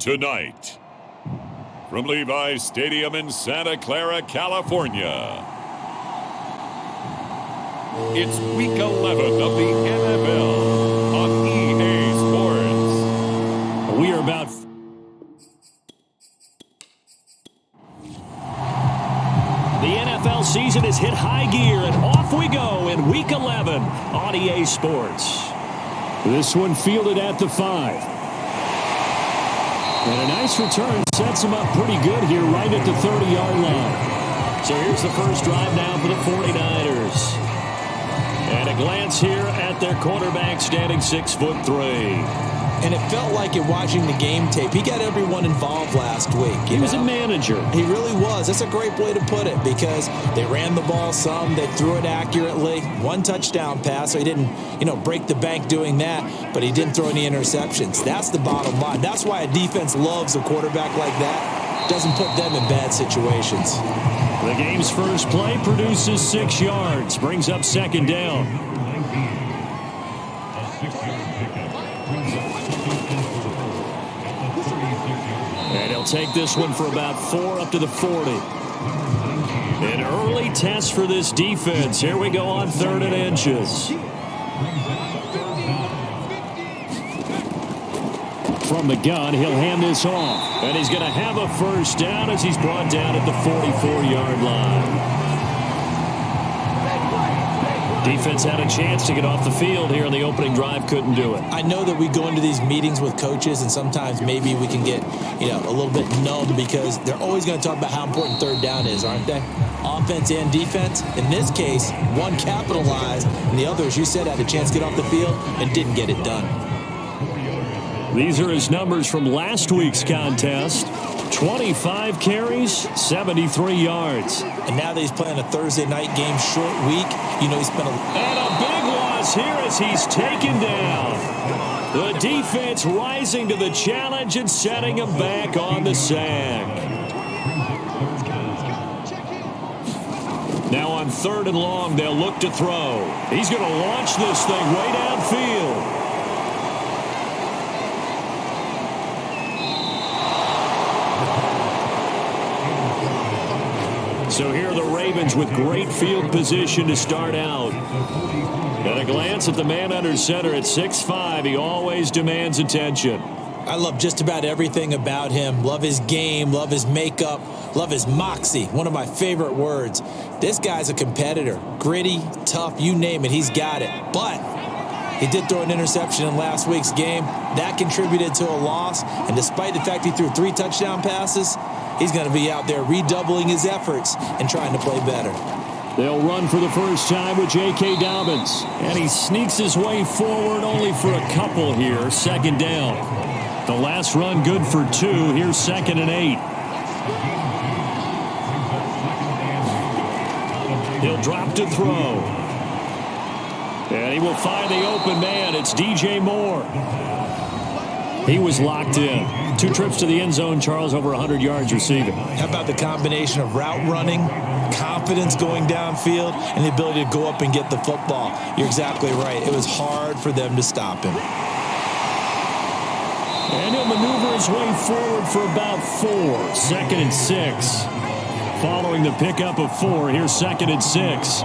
Tonight, from Levi's Stadium in Santa Clara, California, it's Week 11 of the NFL on EA Sports. We are about... The NFL season has hit high gear, and off we go in Week 11 on EA Sports. This one fielded at the 5. And a nice return sets him up pretty good here right at the 30-yard line. So here's the first drive now for the 49ers. And a glance here at their quarterback standing 6'3". And it felt like it watching the game tape. He got everyone involved last week. He was a manager. He really was. That's a great way to put it because they ran the ball some. They threw it accurately. One touchdown pass, so he didn't, break the bank doing that, but he didn't throw any interceptions. That's the bottom line. That's why a defense loves a quarterback like that. Doesn't put them in bad situations. The game's first play produces 6 yards. Brings up second down. And he'll take this one for about 4 up to the 40. An early test for this defense. Here we go on 3rd and inches. From the gun, he'll hand this off. And he's going to have a first down as he's brought down at the 44-yard line. Defense had a chance to get off the field here in the opening drive, couldn't do it. I know that we go into these meetings with coaches, and sometimes maybe we can get, a little bit numb because they're always going to talk about how important 3rd down is, aren't they? Offense and defense. In this case, one capitalized, and the other, as you said, had a chance to get off the field and didn't get it done. These are his numbers from last week's contest. 25 carries, 73 yards. And now that he's playing a Thursday night game, short week, he's been And a big loss here as he's taken down. The defense rising to the challenge and setting him back on the sack. Now on 3rd and long, they'll look to throw. He's going to launch this thing way downfield. So here are the Ravens with great field position to start out. And a glance at the man under center at 6'5". He always demands attention. I love just about everything about him. Love his game, love his makeup, love his moxie. One of my favorite words. This guy's a competitor. Gritty, tough, you name it, he's got it. But he did throw an interception in last week's game. That contributed to a loss. And despite the fact he threw 3 touchdown passes, he's going to be out there redoubling his efforts and trying to play better. They'll run for the first time with J.K. Dobbins. And he sneaks his way forward only for a couple here. 2nd down. The last run good for 2. Here's 2nd and 8. He'll drop to throw. And he will find the open man. It's DJ Moore. He was locked in. 2 trips to the end zone, Charles, over 100 yards receiving. How about the combination of route running, confidence going downfield, and the ability to go up and get the football? You're exactly right. It was hard for them to stop him. And he'll maneuver his way forward for about 4. 2nd and 6. Following the pickup of 4, here's 2nd and 6.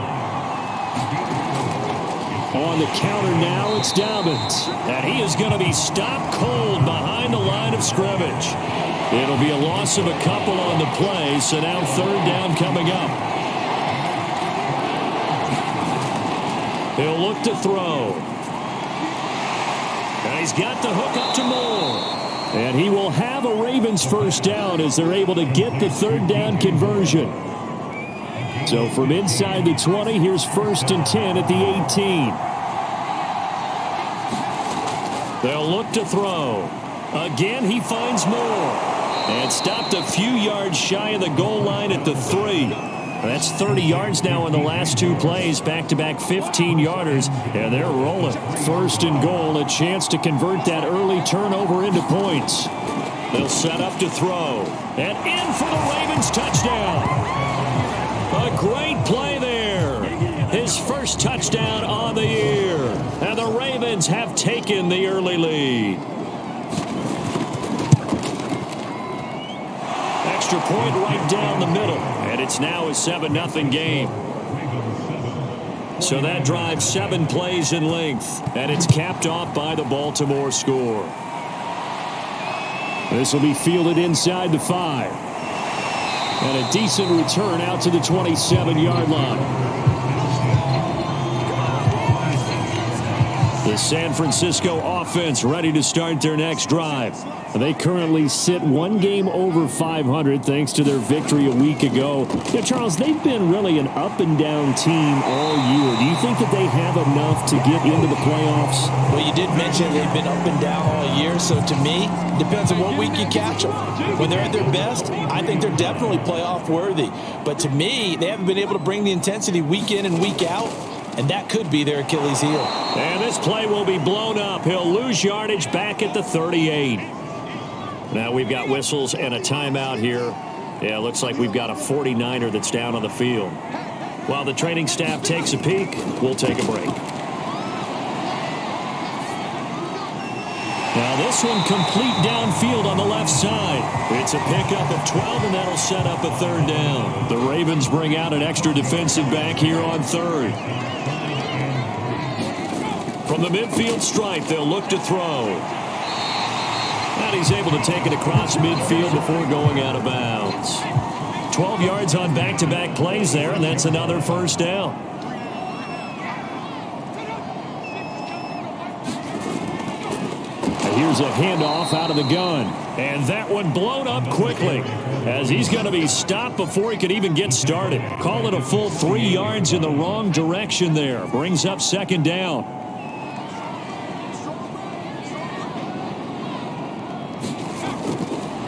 On the counter now, it's Dobbins. And he is going to be stopped cold behind the line of scrimmage. It'll be a loss of a couple on the play, so now 3rd down coming up. He'll look to throw. And he's got the hook up to Moore. And he will have a Ravens first down as they're able to get the 3rd down conversion. So from inside the 20, here's 1st and 10 at the 18. They'll look to throw. Again, he finds Moore. And stopped a few yards shy of the goal line at the 3. That's 30 yards now in the last 2 plays. Back-to-back 15-yarders. And they're rolling. 1st and goal, a chance to convert that early turnover into points. They'll set up to throw. And in for the Ravens touchdown. A great play there. His first touchdown on the year. And the Ravens have taken the early lead. extra point right down the middle. And it's now a 7-0 game. So that drive 7 plays in length. And it's capped off by the Baltimore score. This will be fielded inside the 5. And a decent return out to the 27-yard line. The San Francisco offense ready to start their next drive. They currently sit 1 game over 500 thanks to their victory a week ago. Yeah, Charles, they've been really an up-and-down team all year. Do you think that they have enough to get into the playoffs? Well, you did mention they've been up and down all year, so to me, it depends on what week you catch them. When they're at their best, I think they're definitely playoff worthy. But to me, they haven't been able to bring the intensity week in and week out. And that could be their Achilles heel. And this play will be blown up. He'll lose yardage back at the 38. Now we've got whistles and a timeout here. Yeah, looks like we've got a 49er that's down on the field. While the training staff takes a peek, we'll take a break. Now this one complete downfield on the left side. It's a pickup of 12, and that'll set up a 3rd down. The Ravens bring out an extra defensive back here on 3rd. From the midfield stripe, they'll look to throw. And he's able to take it across midfield before going out of bounds. 12 yards on back-to-back plays there, and that's another 1st down. And here's a handoff out of the gun. And that one blown up quickly as he's going to be stopped before he could even get started. Call it a full 3 yards in the wrong direction there. Brings up 2nd down.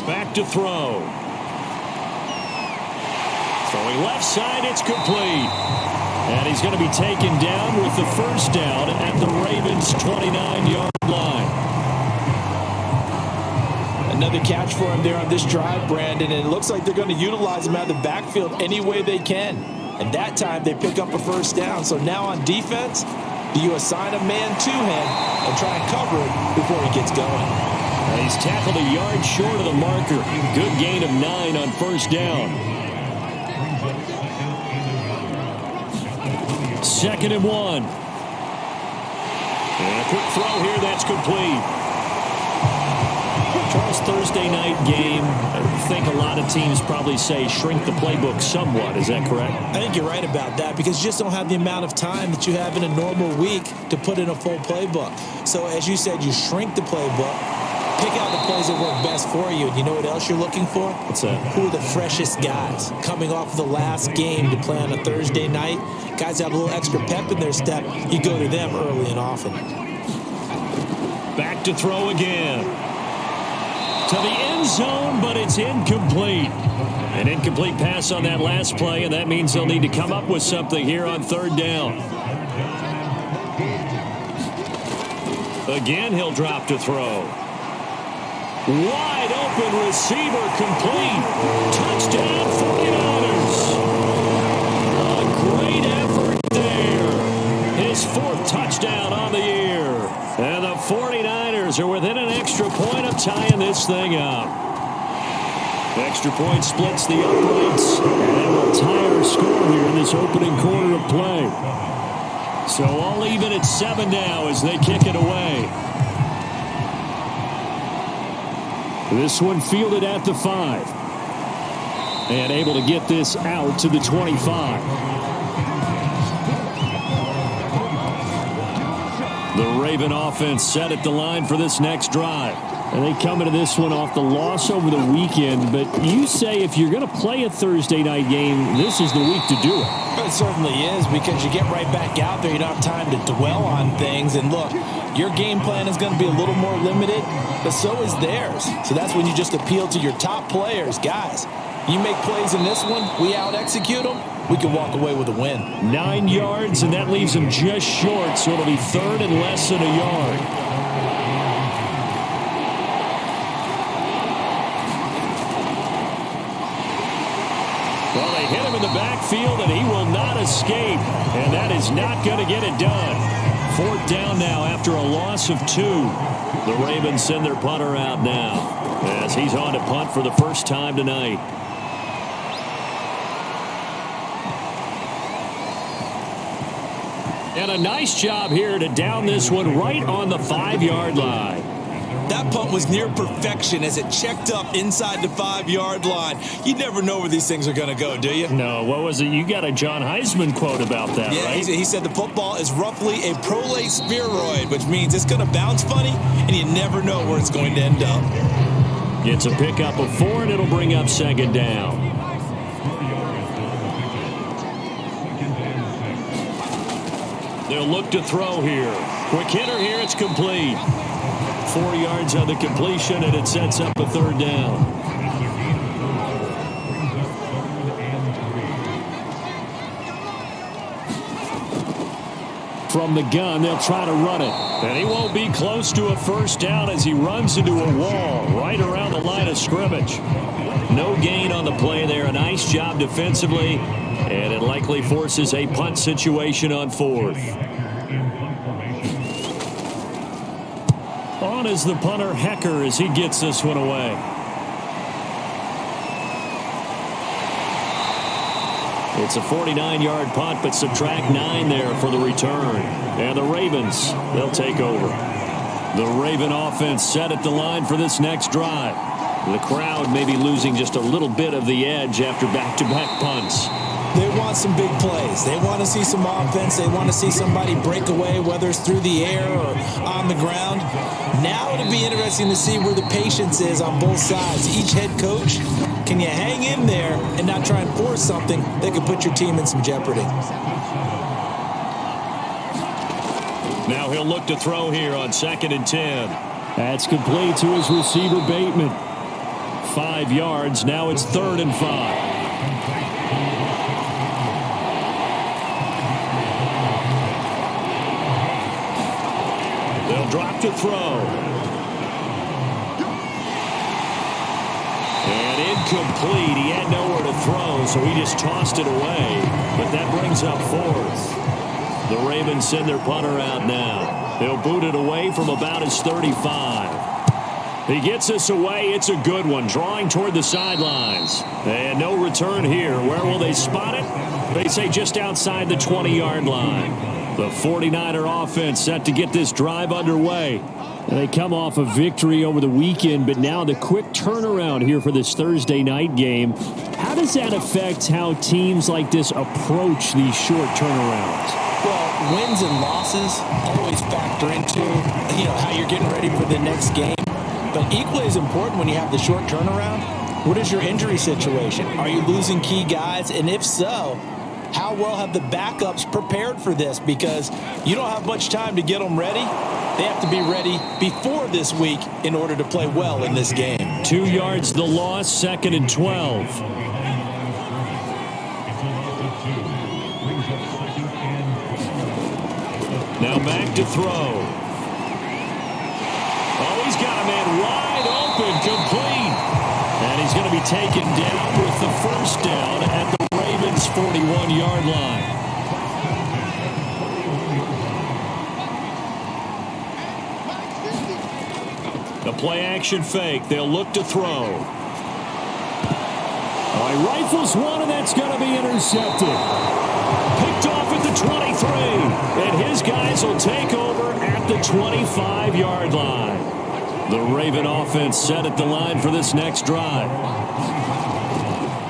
Back to throw. Throwing left side, it's complete. And he's going to be taken down with the 1st down at the Ravens' 29-yard line. Another catch for him there on this drive, Brandon, and it looks like they're going to utilize him out of the backfield any way they can. And that time they pick up a 1st down. So now on defense, do you assign a man to him and try and cover it before he gets going? He's tackled a yard short of the marker. Good gain of 9 on 1st down. 2nd and 1. And a quick throw here, that's complete. Charles, Thursday night game, I think a lot of teams probably say shrink the playbook somewhat. Is that correct? I think you're right about that because you just don't have the amount of time that you have in a normal week to put in a full playbook. So as you said, you shrink the playbook. Pick out the plays that work best for you. And you know what else you're looking for? What's that? Who are the freshest guys? Coming off of the last game to play on a Thursday night, guys have a little extra pep in their step. You go to them early and often. Back to throw again. To the end zone, but it's incomplete. An incomplete pass on that last play, and that means they'll need to come up with something here on 3rd down. Again, he'll drop to throw. Wide open receiver complete. Touchdown 49ers. A great effort there. His 4th touchdown on the year. And the 49ers are within an extra point of tying this thing up. Extra point splits the uprights. And will tie our score here in this opening quarter of play. So all even at 7 now as they kick it away. This one fielded at the 5. And able to get this out to the 25. The Raven offense set at the line for this next drive. And they come into this one off the loss over the weekend. But you say if you're going to play a Thursday night game, this is the week to do it. It certainly is because you get right back out there. You don't have time to dwell on things. And look, your game plan is going to be a little more limited, but so is theirs. So that's when you just appeal to your top players. Guys, you make plays in this one, we out-execute them, we can walk away with a win. 9 yards, and that leaves them just short, so it'll be 3rd and less than a yard. Well, they hit him in the backfield, and he will not escape, and that is not going to get it done. 4th down now after a loss of 2. The Ravens send their punter out now as he's on to punt for the first time tonight. And a nice job here to down this one right on the 5-yard line. That punt was near perfection as it checked up inside the 5-yard line. You never know where these things are going to go, do you? No, what was it? You got a John Heisman quote about that, yeah, right? He said the football is roughly a prolate spheroid, which means it's going to bounce funny, and you never know where it's going to end up. It's a pickup of 4, and it'll bring up 2nd down. They'll look to throw here. Quick hitter here. It's complete. 4 yards on the completion, and it sets up a 3rd down. From the gun, they'll try to run it. And he won't be close to a 1st down as he runs into a wall right around the line of scrimmage. No gain on the play there. A nice job defensively. And it likely forces a punt situation on 4th. On is the punter, Hecker, as he gets this one away. It's a 49-yard punt, but subtract 9 there for the return. And the Ravens, they'll take over. The Raven offense set at the line for this next drive. The crowd may be losing just a little bit of the edge after back-to-back punts. They want some big plays. They want to see some offense. They want to see somebody break away, whether it's through the air or on the ground. Now it'll be interesting to see where the patience is on both sides. Each head coach, can you hang in there and not try and force something that could put your team in some jeopardy? Now he'll look to throw here on 2nd and 10. That's complete to his receiver, Bateman. 5 yards. Now it's 3rd and 5. They'll drop to throw. And incomplete. He had nowhere to throw, so he just tossed it away. But that brings up 4th. The Ravens send their punter out now. They'll boot it away from about his 35. He gets this away. It's a good one, drawing toward the sidelines. And no return here. Where will they spot it? They say just outside the 20-yard line. The 49er offense set to get this drive underway. And they come off a victory over the weekend, but now the quick turnaround here for this Thursday night game. How does that affect how teams like this approach these short turnarounds? Well, wins and losses always factor into, how you're getting ready for the next game. But equally as important when you have the short turnaround, what is your injury situation? Are you losing key guys? And if so, how well have the backups prepared for this? Because you don't have much time to get them ready. They have to be ready before this week in order to play well in this game. 2 yards the loss, 2nd and 12. Now back to throw. Oh, he's got a man wide open, complete. And he's going to be taken down with the 1st down at the Ravens' 41-yard line. The play-action fake. They'll look to throw. Oh, he rifles one, and that's going to be intercepted. Picked off at the 23. And his guys will take over at the 25-yard line. The Raven offense set at the line for this next drive.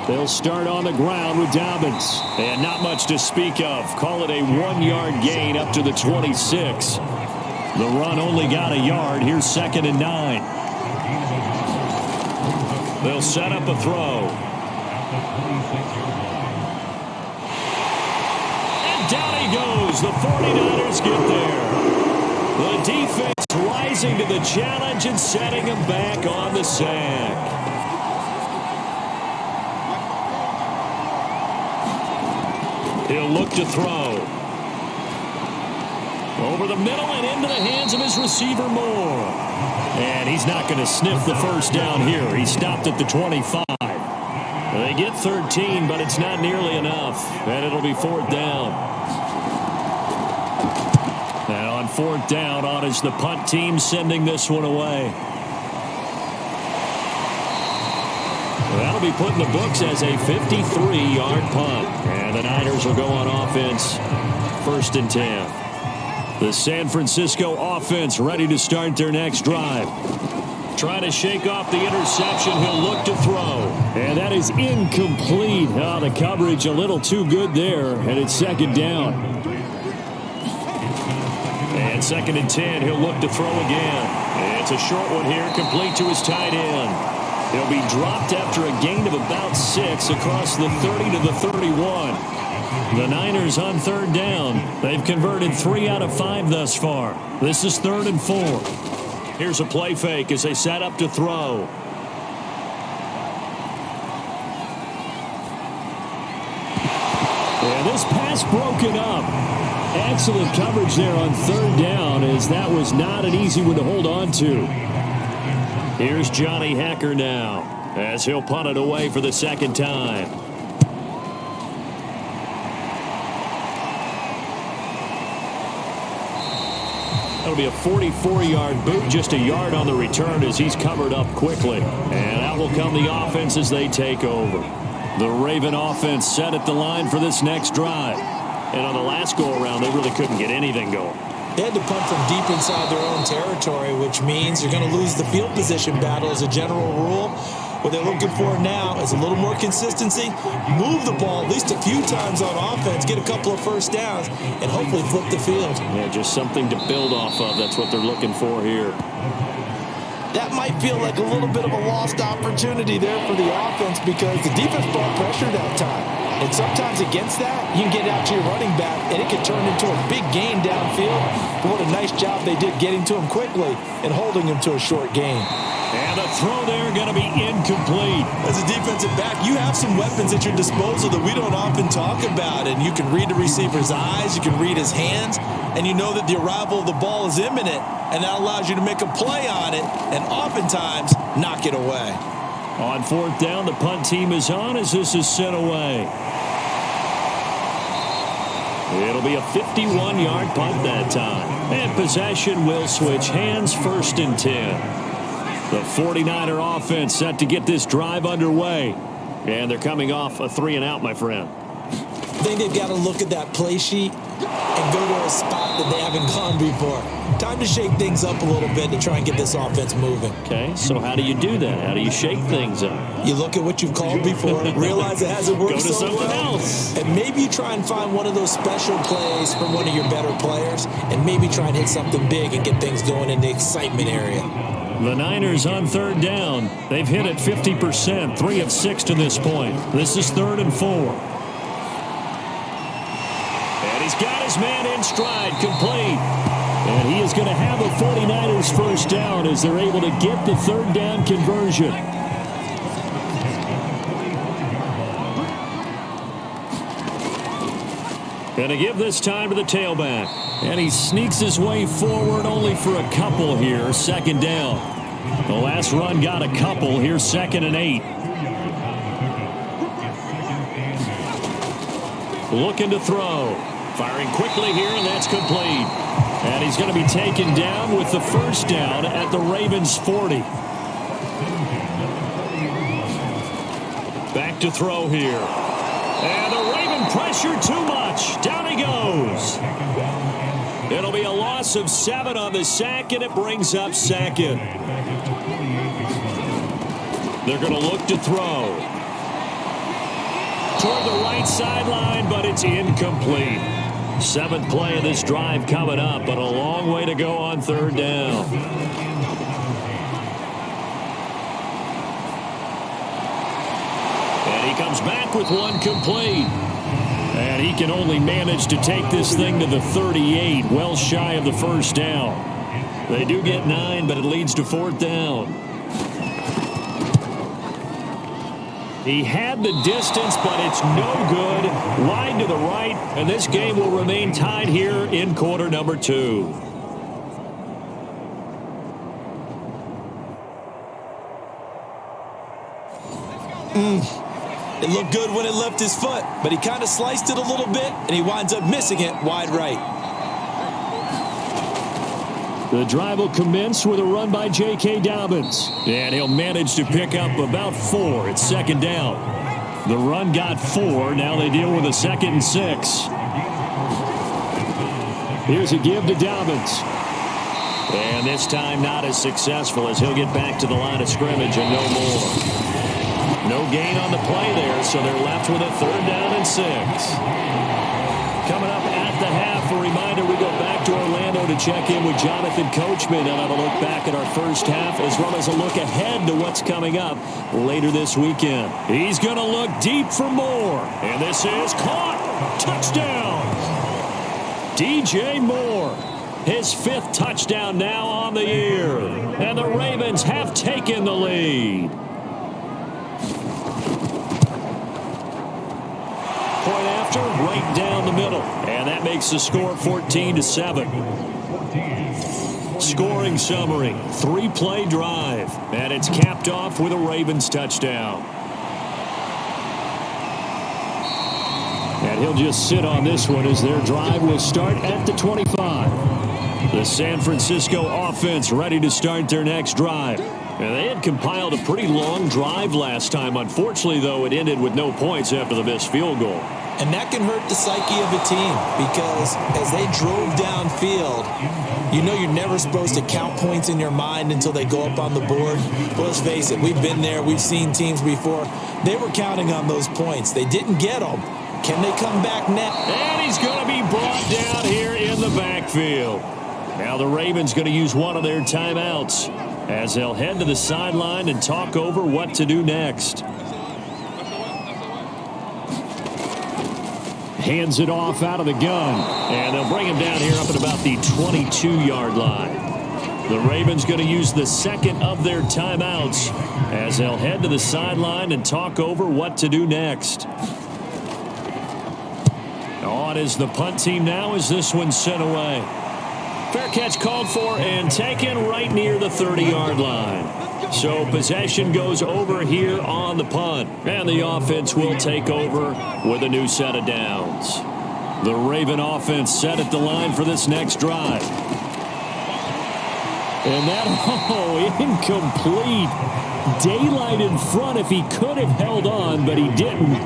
They'll start on the ground with Dobbins. And not much to speak of. Call it a 1-yard gain up to the 26. The run only got a yard. Here's 2nd and 9. They'll set up a throw. And down he goes. The 49ers get there. The defense rising to the challenge and setting him back on the sack. He'll look to throw. Over the middle and into the hands of his receiver, Moore. And he's not going to sniff the 1st down here. He stopped at the 25. They get 13, but it's not nearly enough. And it'll be 4th down. And on 4th down, on is the punt team sending this one away. That'll be put in the books as a 53-yard punt. And the Niners will go on offense, 1st and 10. The San Francisco offense ready to start their next drive. Trying to shake off the interception. He'll look to throw. And that is incomplete. Oh, the coverage a little too good there. And it's 2nd down. And 2nd and 10. He'll look to throw again. It's a short one here, complete to his tight end. He'll be dropped after a gain of about 6 across the 30 to the 31. The Niners on 3rd down. They've converted 3 out of 5 thus far. This is 3rd and 4. Here's a play fake as they set up to throw. And this pass broken up. Excellent coverage there on 3rd down, as that was not an easy one to hold on to. Here's Johnny Hacker now, as he'll punt it away for the 2nd time. That'll be a 44-yard boot, just a yard on the return as he's covered up quickly. And out will come the offense as they take over. The Raven offense set at the line for this next drive. And on the last go-around, they really couldn't get anything going. They had to punt from deep inside their own territory, which means you're going to lose the field position battle as a general rule. What they're looking for now is a little more consistency, move the ball at least a few times on offense, get a couple of first downs, and hopefully flip the field. Yeah, just something to build off of. That's what they're looking for here. That might feel like a little bit of a lost opportunity there for the offense because the defense brought pressure that time. And sometimes against that, you can get out to your running back, and it can turn into a big gain downfield. But what a nice job they did getting to him quickly and holding him to a short gain. And the throw there going to be incomplete. As a defensive back, you have some weapons at your disposal that we don't often talk about. And you can read the receiver's eyes, you can read his hands, and you know that the arrival of the ball is imminent. And that allows you to make a play on it and oftentimes knock it away. On 4th down, the punt team is on as this is sent away. It'll be a 51-yard punt that time. And possession will switch hands, 1st and 10. The 49er offense set to get this drive underway. And they're coming off a 3-and-out, my friend. I think they've got to look at that play sheet and go to a spot that they haven't gone before. Time to shake things up a little bit to try and get this offense moving. Okay, so how do you do that? How do you shake things up? You look at what you've called before, realize it hasn't worked so well. Go to something else. And maybe you try and find one of those special plays from one of your better players, and maybe try and hit something big and get things going in the excitement area. The Niners on 3rd down. They've hit it 50%, 3 of 6 to this point. This is 3rd and 4. And he's got his man in stride, complete. And he is going to have the 49ers 1st down as they're able to get the 3rd down conversion. Going to give this time to the tailback. And he sneaks his way forward only for a couple here, 2nd down. The last run got a couple. Here's 2nd and 8. Looking to throw. Firing quickly here, and that's complete. And he's going to be taken down with the 1st down at the Ravens' 40. Back to throw here. And the Raven pressure too much. Down he goes. It'll be a loss of 7 on the sack, and it brings up 2nd. They're going to look to throw. Toward the right sideline, but it's incomplete. 7th play of this drive coming up, but a long way to go on 3rd down. And he comes back with one complete. And he can only manage to take this thing to the 38, well shy of the 1st down. They do get 9, but it leads to 4th down. He had the distance, but it's no good. Wide to the right, and this game will remain tied here in quarter number 2. It looked good when it left his foot, but he kind of sliced it a little bit, and he winds up missing it wide right. The drive will commence with a run by J.K. Dobbins. And he'll manage to pick up about 4. It's second down. The run got 4. Now they deal with a 2nd and 6. Here's a give to Dobbins. And this time not as successful as he'll get back to the line of scrimmage and no more. No gain on the play there, so they're left with a 3rd down and 6. Coming up at the half, a reminder we go back to Orlando to check in with Jonathan Coachman and have a look back at our first half as well as a look ahead to what's coming up later this weekend. He's going to look deep for more. And this is caught. Touchdown. DJ Moore. His 5th touchdown now on the year. And the Ravens have taken the lead. Point after, right down the middle. And that makes the score 14-7. Scoring summary, 3-play drive. And it's capped off with a Ravens touchdown. And he'll just sit on this one as their drive will start at the 25. The San Francisco offense ready to start their next drive. And they had compiled a pretty long drive last time. Unfortunately, though, it ended with no points after the missed field goal. And that can hurt the psyche of a team because as they drove downfield, you know you're never supposed to count points in your mind until they go up on the board. But let's face it, we've been there. We've seen teams before. They were counting on those points. They didn't get them. Can they come back next? And he's going to be brought down here in the backfield. Now the Ravens going to use one of their timeouts as they'll head to the sideline and talk over what to do next. Hands it off out of the gun. And they'll bring him down here up at about the 22-yard line. The Ravens going to use the 2nd of their timeouts as they'll head to the sideline and talk over what to do next. On is the punt team now as this one's sent away. Fair catch called for and taken right near the 30-yard line. So possession goes over here on the punt. And the offense will take over with a new set of downs. The Raven offense set at the line for this next drive. And that, incomplete. Daylight in front if he could have held on, but he didn't.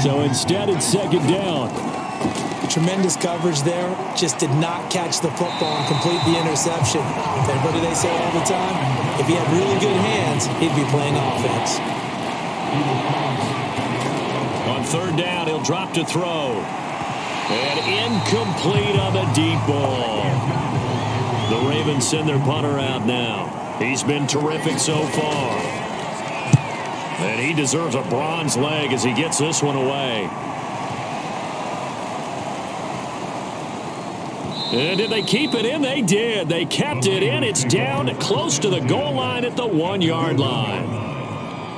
So instead it's second down. Tremendous coverage there. Just did not catch the football and complete the interception. And what do they say all the time? If he had really good hands, he'd be playing offense. On 3rd down, he'll drop to throw. And incomplete on the deep ball. The Ravens send their punter out now. He's been terrific so far. And he deserves a bronze leg as he gets this one away. And did they keep it in? They did. They kept it in. It's down close to the goal line at the 1-yard line.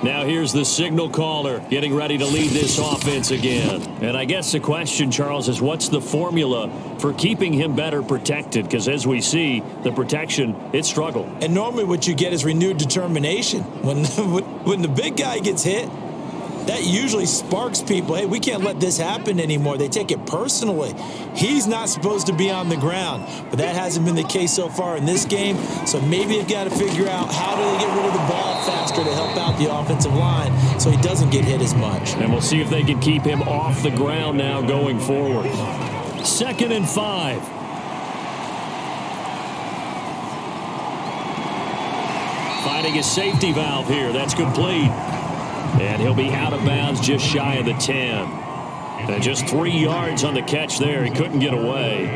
Now here's the signal caller getting ready to lead this offense again. And I guess the question, Charles, is what's the formula for keeping him better protected? Because as we see, the protection, it struggled. And normally what you get is renewed determination. When the big guy gets hit, that usually sparks people. Hey, we can't let this happen anymore. They take it personally. He's not supposed to be on the ground, but that hasn't been the case so far in this game. So maybe they've got to figure out how do they get rid of the ball faster to help out the offensive line so he doesn't get hit as much. And we'll see if they can keep him off the ground now going forward. 2nd and 5. Finding a safety valve here. That's complete. And he'll be out of bounds just shy of the 10. And just 3 yards on the catch there. He couldn't get away.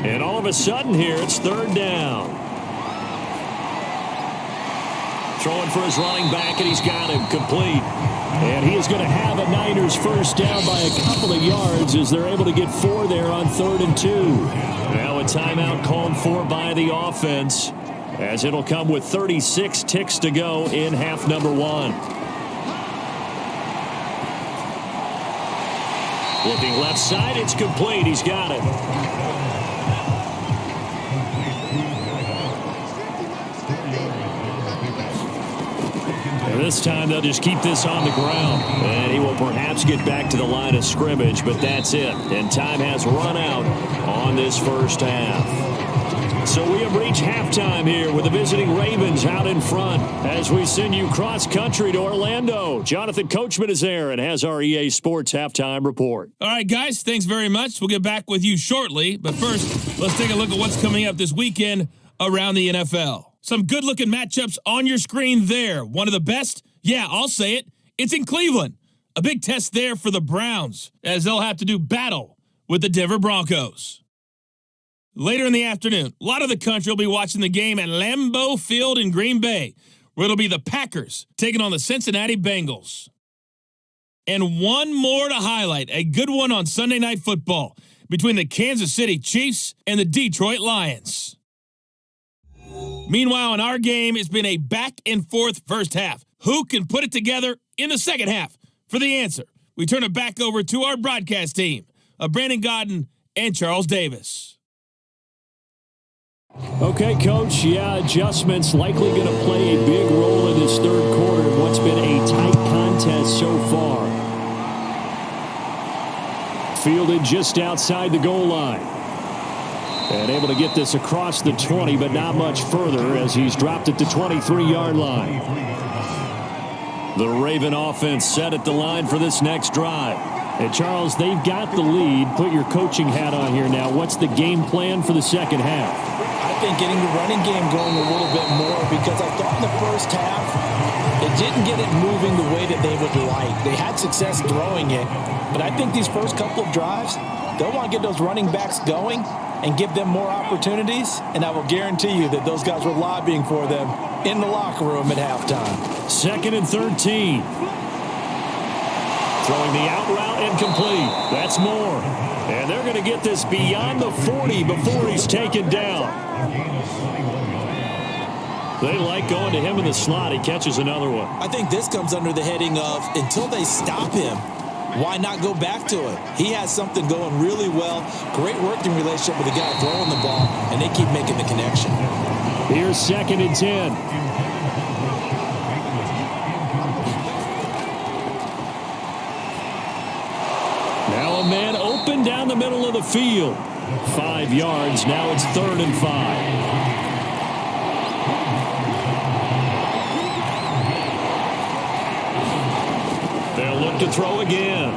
And all of a sudden here, it's 3rd down. Throwing for his running back, and he's got him complete. And he is going to have a Niners first down by a couple of yards as they're able to get 4 there on 3rd and 2. Now a timeout called for by the offense as it'll come with 36 ticks to go in half number 1. Looking left side, it's complete. He's got it. And this time they'll just keep this on the ground. And he will perhaps get back to the line of scrimmage, but that's it. And time has run out on this first half. So we have reached halftime here with the visiting Ravens out in front as we send you cross-country to Orlando. Jonathan Coachman is there and has our EA Sports halftime report. All right, guys, thanks very much. We'll get back with you shortly. But first, let's take a look at what's coming up this weekend around the NFL. Some good-looking matchups on your screen there. One of the best, yeah, I'll say it, it's in Cleveland. A big test there for the Browns as they'll have to do battle with the Denver Broncos. Later in the afternoon, a lot of the country will be watching the game at Lambeau Field in Green Bay, where it'll be the Packers taking on the Cincinnati Bengals. And one more to highlight, a good one on Sunday Night Football between the Kansas City Chiefs and the Detroit Lions. Meanwhile, in our game, it's been a back-and-forth first half. Who can put it together in the second half? For the answer, we turn it back over to our broadcast team of Brandon Godden and Charles Davis. Okay, Coach, adjustments likely going to play a big role in this third quarter in what's been a tight contest so far. Fielded just outside the goal line. And able to get this across the 20, but not much further as he's dropped it to 23-yard line. The Raven offense set at the line for this next drive. And, Charles, they've got the lead. Put your coaching hat on here now. What's the game plan for the second half? I think getting the running game going a little bit more because I thought in the first half it didn't get it moving the way that they would like. They had success throwing it, but I think these first couple of drives, they'll want to get those running backs going and give them more opportunities, and I will guarantee you that those guys were lobbying for them in the locker room at halftime. 2nd and 13. Throwing the out route incomplete. That's more. And they're going to get this beyond the 40 before he's taken down. They like going to him in the slot. He catches another one. I think this comes under the heading of until they stop him, why not go back to it? He has something going really well. Great working relationship with the guy throwing the ball, and they keep making the connection. Here's 2nd and 10. Now a man open down the middle of the field. 5 yards. Now it's 3rd and 5. They'll look to throw again.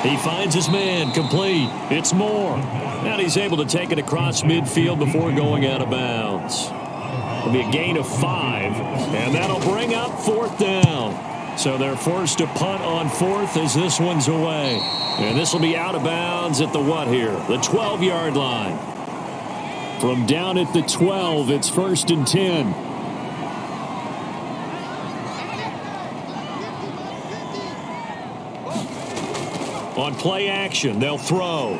He finds his man complete. It's Moore. Now he's able to take it across midfield before going out of bounds. It'll be a gain of 5, and that'll bring up 4th down. So they're forced to punt on 4th as this one's away. And this will be out of bounds at the what here? The 12-yard line. From down at the 12, it's 1st and 10. On play action, they'll throw.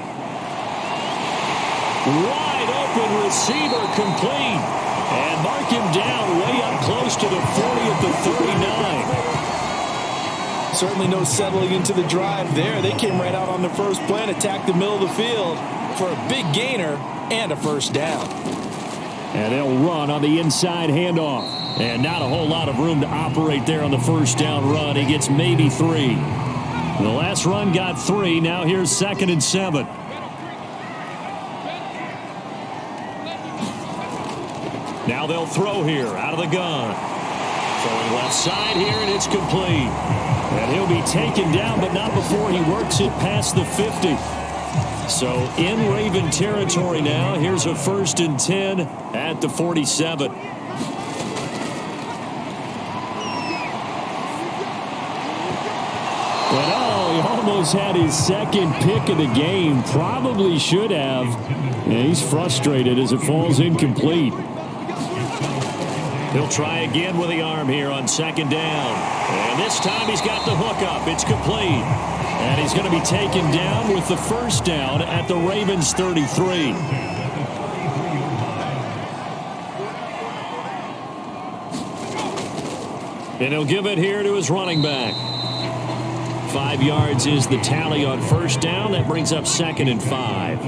Wide open receiver complete. And mark him down way up close to the 40 at the 39. Certainly no settling into the drive there. They came right out on the first play and attacked the middle of the field for a big gainer and a first down. And they'll run on the inside handoff. And not a whole lot of room to operate there on the first down run. He gets maybe 3. The last run got 3. Now here's 2nd and 7. Now they'll throw here out of the gun. Throwing left side here, and it's complete. And he'll be taken down, but not before he works it past the 50. So in Raven territory now. Here's a 1st and 10 at the 47. He almost had his second pick of the game. Probably should have. And he's frustrated as it falls incomplete. He'll try again with the arm here on 2nd down. And this time he's got the hook up. It's complete. And he's going to be taken down with the first down at the Ravens 33. And he'll give it here to his running back. 5 yards is the tally on first down. That brings up 2nd and 5.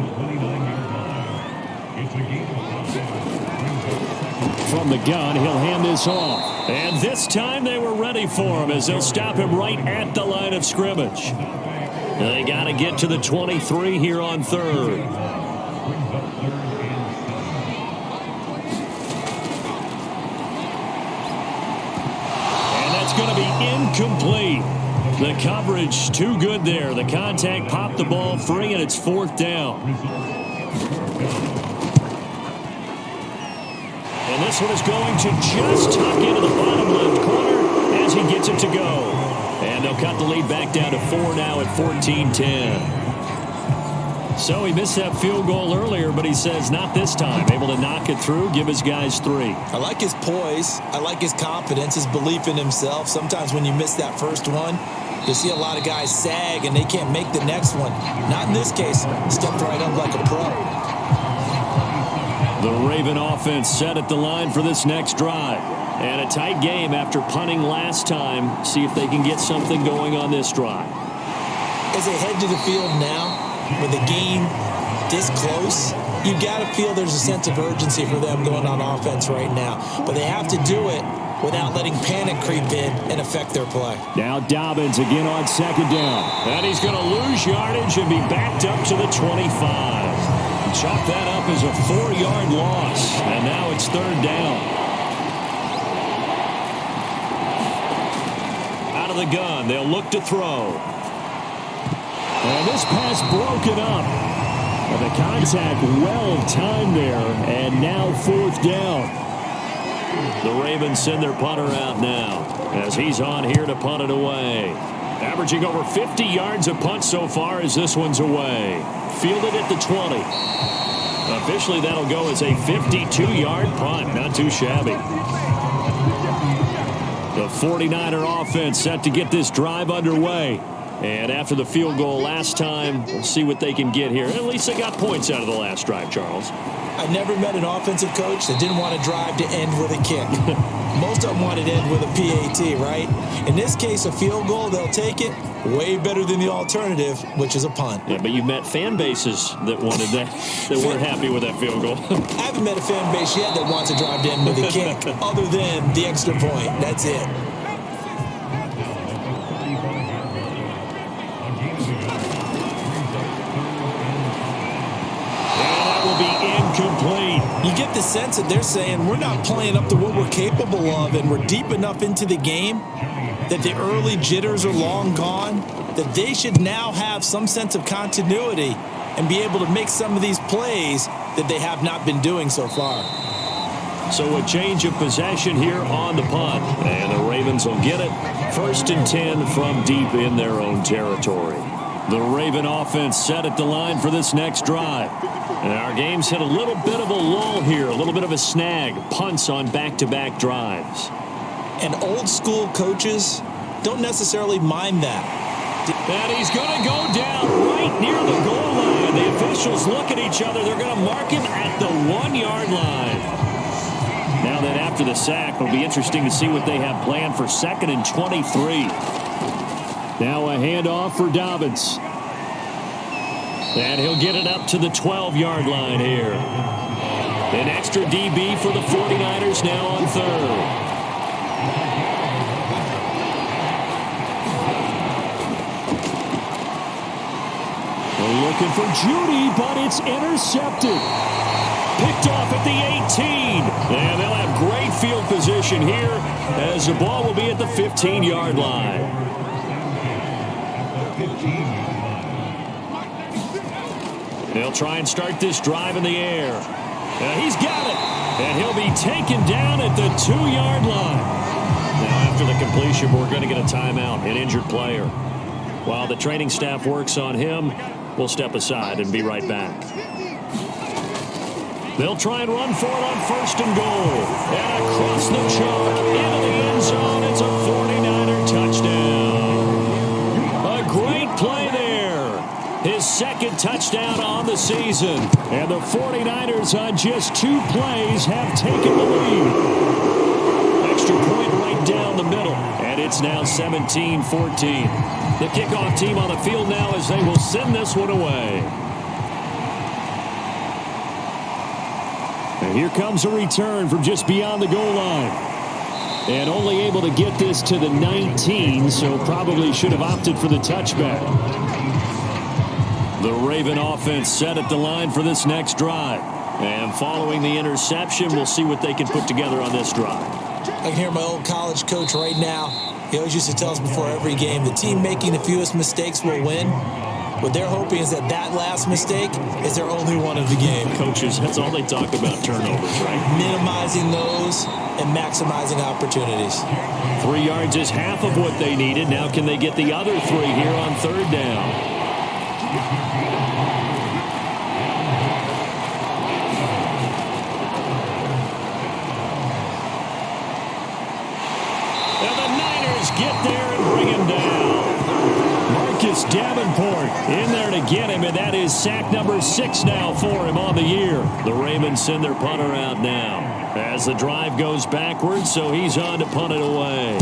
From the gun, he'll hand this off. And this time they were ready for him as they'll stop him right at the line of scrimmage. They got to get to the 23 here on 3rd. that's going to be incomplete. The coverage too good there. The contact popped the ball free, and it's 4th down. And this one is going to just tuck into the bottom left corner as he gets it to go. And they'll cut the lead back down to 4 now at 14-10. So he missed that field goal earlier, but he says not this time. Able to knock it through, give his guys 3. I like his poise. I like his confidence, his belief in himself. Sometimes when you miss that first one, you see a lot of guys sag and they can't make the next one. Not in this case. Stepped right up like a pro. The Raven offense set at the line for this next drive. And a tight game after punting last time. See if they can get something going on this drive. As they head to the field now, with the game this close, you got to feel there's a sense of urgency for them going on offense right now. But they have to do it without letting panic creep in and affect their play. Now Dobbins again on 2nd down. And he's going to lose yardage and be backed up to the 25. Chalk that up as a 4-yard loss. And now it's 3rd down. Out of the gun, they'll look to throw. And this pass broken up. And the contact well timed there. And now 4th down. The Ravens send their punter out now as he's on here to punt it away. Averaging over 50 yards a punt so far as this one's away. Fielded at the 20. Officially, that'll go as a 52-yard punt. Not too shabby. The 49er offense set to get this drive underway. And after the field goal last time, we'll see what they can get here. At least they got points out of the last drive, Charles. I never met an offensive coach that didn't want to drive to end with a kick. Most of them wanted to end with a PAT, right? In this case, a field goal, they'll take it. Way better than the alternative, which is a punt. Yeah, but you've met fan bases that wanted that, that weren't happy with that field goal. I haven't met a fan base yet that wants to drive to end with a kick, other than the extra point. That's it. Incomplete. You get the sense that they're saying we're not playing up to what we're capable of, and we're deep enough into the game that the early jitters are long gone, that they should now have some sense of continuity and be able to make some of these plays that they have not been doing so far. So a change of possession here on the punt, and the Ravens will get it. 1st and 10 from deep in their own territory. The Raven offense set at the line for this next drive. And our game's hit a little bit of a lull here, a little bit of a snag. Punts on back-to-back drives. And old school coaches don't necessarily mind that. And he's going to go down right near the goal line. The officials look at each other. They're going to mark him at the 1-yard line. Now that after the sack, it'll be interesting to see what they have planned for 2nd and 23. Now a handoff for Dobbins. And he'll get it up to the 12-yard line here. An extra DB for the 49ers now on 3rd. They're looking for Judy, but it's intercepted. Picked off at the 18. And they'll have great field position here as the ball will be at the 15-yard line. They'll try and start this drive in the air. He's got it. And he'll be taken down at the 2-yard line. Now, after the completion, we're going to get a timeout, an injured player. While the training staff works on him, we'll step aside and be right back. They'll try and run for it on 1st and goal. And across the chalk into the end zone. It's a 49er touchdown. A great play there. His 2nd touchdown on the season. And the 49ers on just 2 plays have taken the lead. Extra point right down the middle. And it's now 17-14. The kickoff team on the field now as they will send this one away. And here comes a return from just beyond the goal line. And only able to get this to the 19, so probably should have opted for the touchback. The Raven offense set at the line for this next drive. And following the interception, we'll see what they can put together on this drive. I can hear my old college coach right now. He always used to tell us before every game, the team making the fewest mistakes will win. What they're hoping is that last mistake is their only one of the game. Coaches, that's all they talk about, turnovers, right? Minimizing those and maximizing opportunities. 3 yards is half of what they needed. Now can they get the other 3 here on third down? And the Niners get there and bring him down. Marcus Davenport in there to get him, and that is sack number 6 now for him on the year. The Ravens send their punter out now as the drive goes backwards, so he's on to punt it away.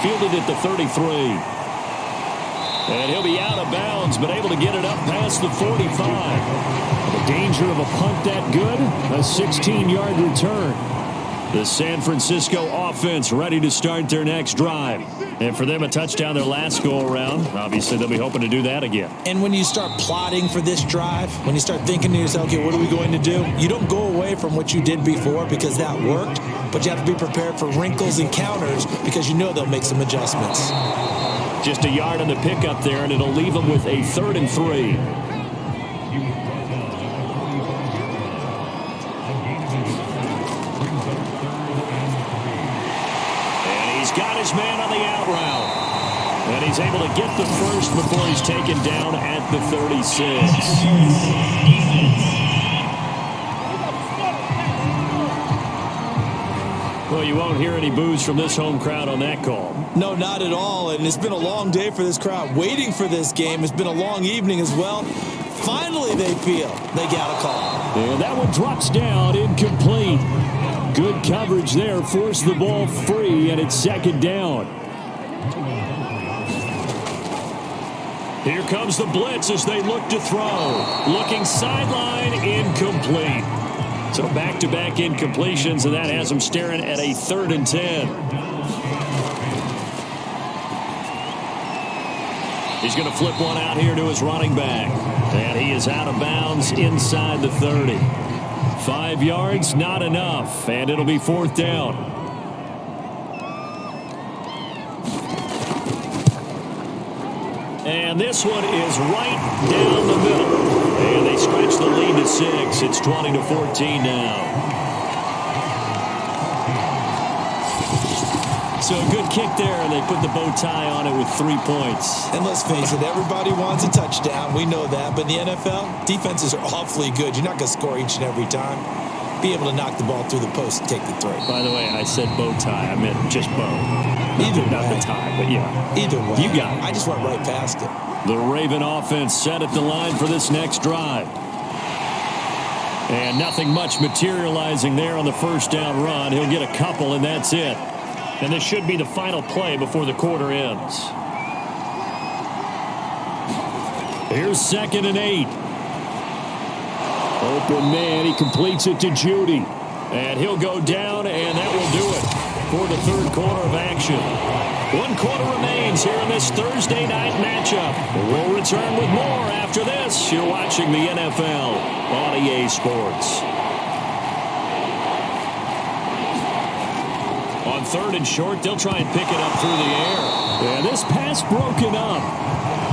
Fielded at the 33. And he'll be out of bounds, but able to get it up past the 45. The danger of a punt that good, a 16-yard return. The San Francisco offense ready to start their next drive. And for them, a touchdown their last go-around. Obviously, they'll be hoping to do that again. And when you start plotting for this drive, when you start thinking to yourself, okay, what are we going to do? You don't go away from what you did before because that worked, but you have to be prepared for wrinkles and counters because you know they'll make some adjustments. Just a yard on the pickup there, and it'll leave them with a 3rd and 3. Got his man on the out route. And he's able to get the first before he's taken down at the 36. Well, you won't hear any boos from this home crowd on that call. No, not at all. And it's been a long day for this crowd waiting for this game. It's been a long evening as well. Finally, they feel they got a call. And that one drops down, incomplete. Good coverage there, forced the ball free, and it's 2nd down. Here comes the blitz as they look to throw. Looking sideline, incomplete. So back-to-back incompletions, and that has them staring at a 3rd and 10. He's going to flip one out here to his running back. And he is out of bounds inside the 30. 5 yards, not enough, and it'll be 4th down. And this one is right down the middle. And they stretch the lead to 6. It's 20-14 now. So a good kick there, and they put the bow tie on it with 3 points. And let's face it, everybody wants a touchdown. We know that. But in the NFL, defenses are awfully good. You're not going to score each and every time. Be able to knock the ball through the post and take the throw. By the way, I said bow tie. I meant just bow. Either way. Not the tie, but yeah. Either way. You got it. I just went right past it. The Raven offense set at the line for this next drive. And nothing much materializing there on the first down run. He'll get a couple, and that's it. And this should be the final play before the quarter ends. Here's 2nd and 8. Open man, he completes it to Judy. And he'll go down, and that will do it for the 3rd quarter of action. 1 quarter remains here in this Thursday night matchup. We'll return with more after this. You're watching the NFL on EA Sports. On 3rd and short, they'll try and pick it up through the air. And this pass broken up.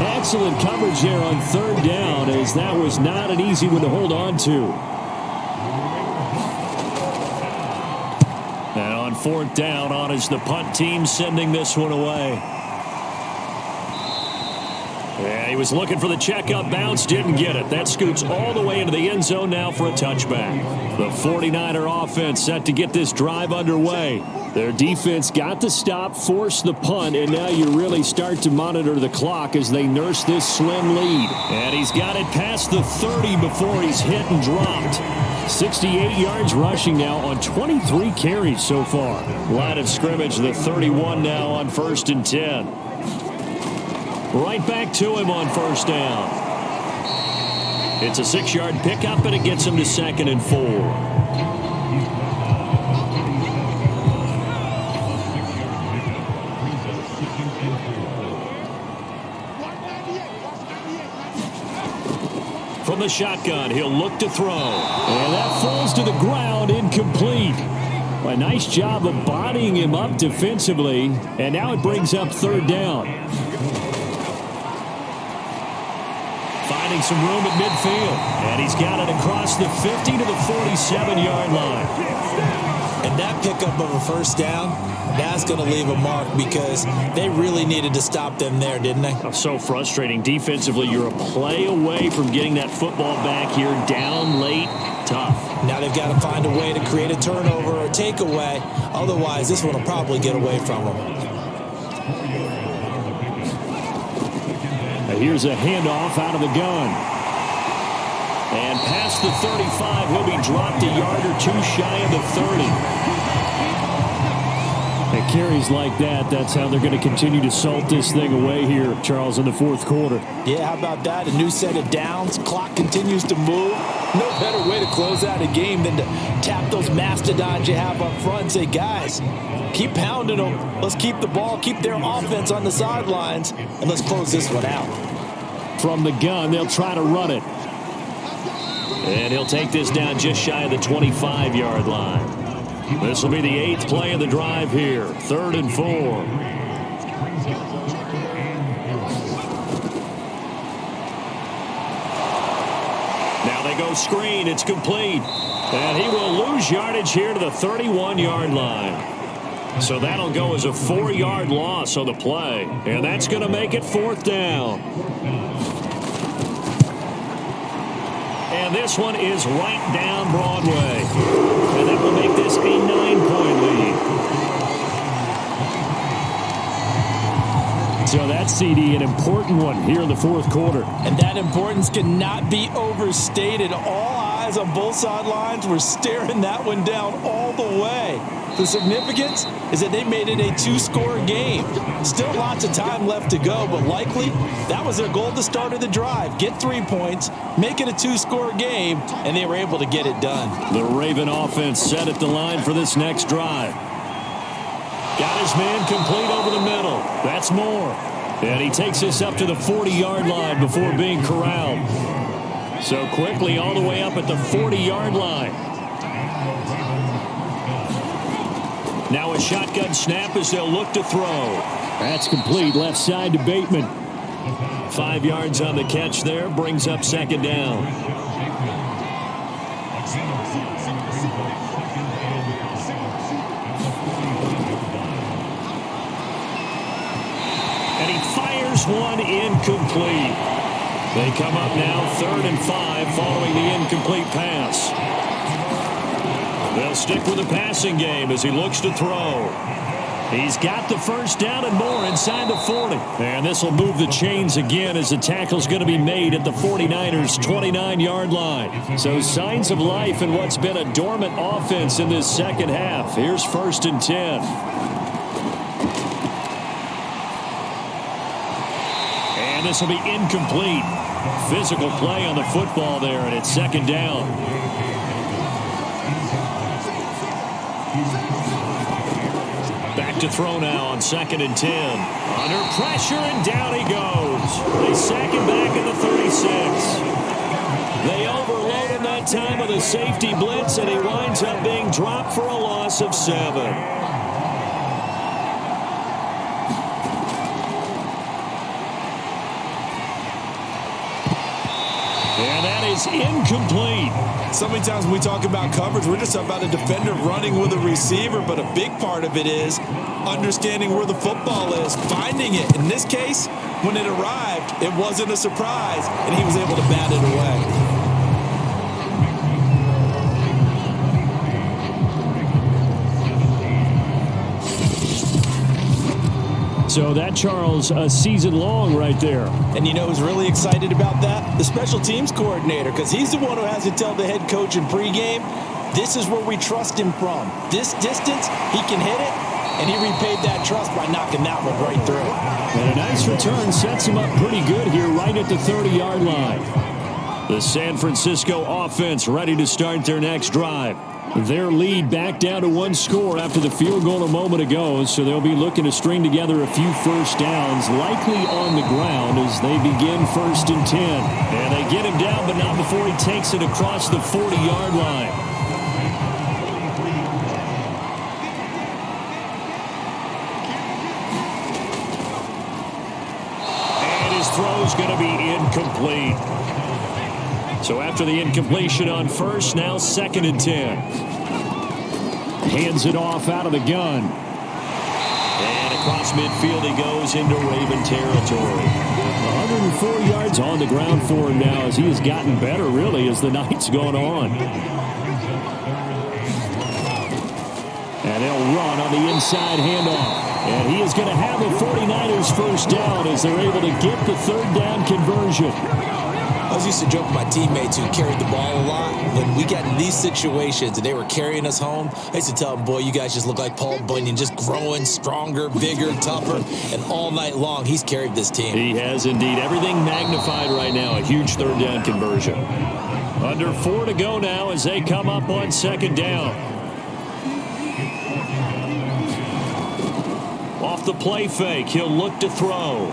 Excellent coverage there on 3rd down, as that was not an easy one to hold on to. And on 4th down, on is the punt team sending this one away. Yeah, he was looking for the checkup bounce, didn't get it. That scoots all the way into the end zone now for a touchback. The 49er offense set to get this drive underway. Their defense got the stop, forced the punt, and now you really start to monitor the clock as they nurse this slim lead. And he's got it past the 30 before he's hit and dropped. 68 yards rushing now on 23 carries so far. Line of scrimmage, the 31 now on 1st and 10. Right back to him on 1st down. It's a 6-yard pickup, and it gets him to 2nd and 4. from the shotgun. He'll look to throw. And that falls to the ground, incomplete. A nice job of bodying him up defensively. And now it brings up third down. Finding some room at midfield. And he's got it across the 50 to the 47-yard line. And that pickup of a first down, that's going to leave a mark because they really needed to stop them there, didn't they? So frustrating. Defensively, you're a play away from getting that football back here. Down late, tough. Now they've got to find a way to create a turnover or a takeaway. Otherwise, this one will probably get away from them. Now here's a handoff out of the gun. And past the 35, he'll be dropped a yard or two shy of the 30. And carries like that, that's how they're going to continue to salt this thing away here, Charles, in the fourth quarter. Yeah, how about that? A new set of downs. Clock continues to move. No better way to close out a game than to tap those mastodons you have up front and say, guys, keep pounding them. Let's keep the ball, keep their offense on the sidelines, and let's close this one out. From the gun, they'll try to run it. And he'll take this down just shy of the 25-yard line. This will be the 8th play of the drive here. 3rd and 4. Now they go screen. It's complete. And he will lose yardage here to the 31-yard line. So that'll go as a 4-yard loss on the play. And that's going to make it 4th down. And this one is right down Broadway. And that will make this a 9-point lead. So that CD, an important one here in the fourth quarter. And that importance cannot be overstated. All eyes on both sidelines were staring that one down all the way. The significance is that they made it a 2-score game. Still lots of time left to go, but likely that was their goal at the start of the drive. Get 3 points, make it a 2-score game, and they were able to get it done. The Raven offense set at the line for this next drive. Got his man complete over the middle. That's Moore. And he takes this up to the 40-yard line before being corralled. So quickly all the way up at the 40-yard line. Now a shotgun snap as they'll look to throw. That's complete. Left side to Bateman. 5 yards on the catch there. Brings up 2nd down. And he fires one incomplete. They come up now 3rd and 5 following the incomplete pass. They'll stick with the passing game as he looks to throw. He's got the first down and more inside the 40. And this will move the chains again as the tackle's going to be made at the 49ers' 29-yard line. So signs of life in what's been a dormant offense in this second half. Here's 1st and 10. And this will be incomplete. Physical play on the football there, and it's 2nd down. Back to throw now on 2nd and 10. Under pressure, and down he goes. They sack him back at the 36. They overload him that time with a safety blitz, and he winds up being dropped for a loss of 7. And that is incomplete. So many times when we talk about coverage, we're just about a defender running with a receiver, but a big part of it is understanding where the football is, finding it. In this case, when it arrived, it wasn't a surprise, and he was able to bat it away. So that, Charles, a season long right there. And you know who's really excited about that? The special teams coordinator, because he's the one who has to tell the head coach in pregame, this is where we trust him from. This distance, he can hit it, and he repaid that trust by knocking that one right through. And a nice return sets him up pretty good here right at the 30-yard line. The San Francisco offense ready to start their next drive. Their lead back down to one score after the field goal a moment ago, so they'll be looking to string together a few first downs, likely on the ground as they begin 1st and 10. And they get him down, but not before he takes it across the 40-yard line. And his throw's going to be incomplete. So after the incompletion on first, now 2nd and 10. Hands it off out of the gun. And across midfield he goes into Raven territory. 104 yards on the ground for him now as he has gotten better, really, as the night's gone on. And they'll run on the inside handoff. And he is going to have a 49ers first down as they're able to get the 3rd down conversion. I was used to joke with my teammates who carried the ball a lot. When we got in these situations and they were carrying us home, I used to tell them, boy, you guys just look like Paul Bunyan, just growing stronger, bigger, tougher. And all night long, he's carried this team. He has indeed. Everything magnified right now. A huge 3rd down conversion. Under 4 to go now as they come up on 2nd down. Off the play fake, he'll look to throw.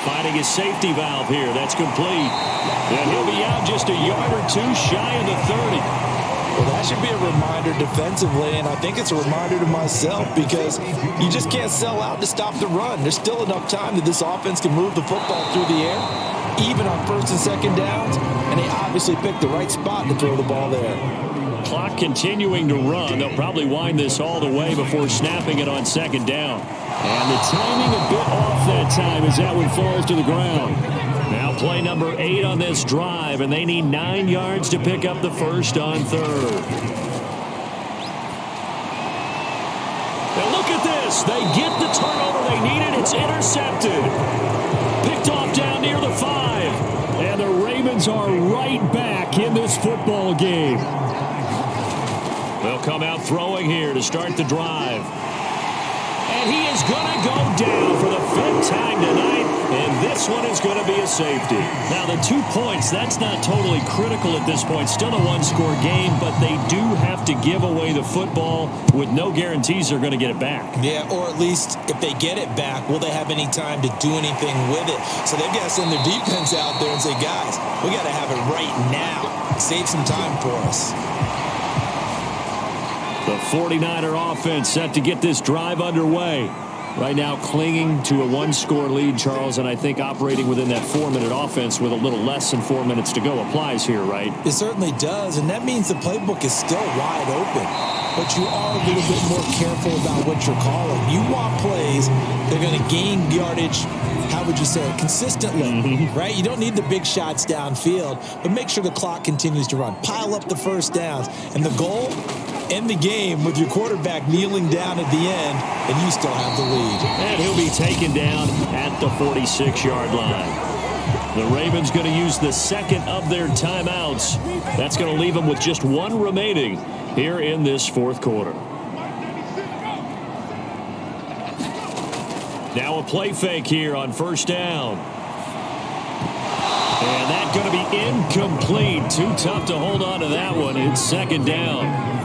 Finding his safety valve here. That's complete. And he'll be out just a yard or two shy of the 30. Well, that should be a reminder defensively, and I think it's a reminder to myself because you just can't sell out to stop the run. There's still enough time that this offense can move the football through the air, even on 1st and 2nd downs, and they obviously picked the right spot to throw the ball there. Clock continuing to run. They'll probably wind this all the way before snapping it on 2nd down. And the timing a bit off that time as that one falls to the ground. Now play number 8 on this drive, and they need 9 yards to pick up the first on 3rd. Now look at this. They get the turnover they needed. It's intercepted. Picked off down near the 5. And the Ravens are right back in this football game. They'll come out throwing here to start the drive. And he is going to go down for the 5th time tonight, and this one is going to be a safety. Now, the 2 points, that's not totally critical at this point. Still a one-score game, but they do have to give away the football with no guarantees they're going to get it back. Yeah, or at least if they get it back, will they have any time to do anything with it? So they've got to send their defense out there and say, guys, we got to have it right now. Save some time for us. The 49er offense set to get this drive underway. Right now clinging to a one-score lead, Charles, and I think operating within that 4-minute offense with a little less than 4 minutes to go applies here, right? It certainly does, and that means the playbook is still wide open. But you are a little bit more careful about what you're calling. You want plays, they're going to gain yardage, how would you say it, consistently, right? You don't need the big shots downfield, but make sure the clock continues to run. Pile up the first downs, and the goal, end the game with your quarterback kneeling down at the end, and you still have the lead. And he'll be taken down at the 46-yard line. The Ravens going to use the 2nd of their timeouts. That's going to leave them with just 1 remaining here in this 4th quarter. Now a play fake here on 1st down. And that's going to be incomplete. Too tough to hold on to that one. It's 2nd down.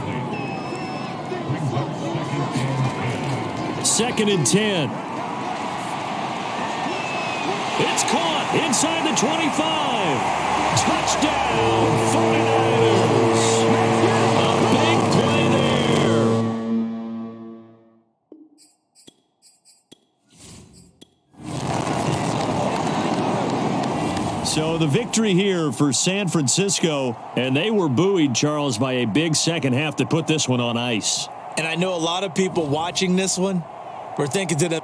2nd and 10. It's caught inside the 25. Touchdown, 49ers. A big play there. So the victory here for San Francisco, and they were buoyed, Charles, by a big second half to put this one on ice. And I know a lot of people watching this one were thinking to them,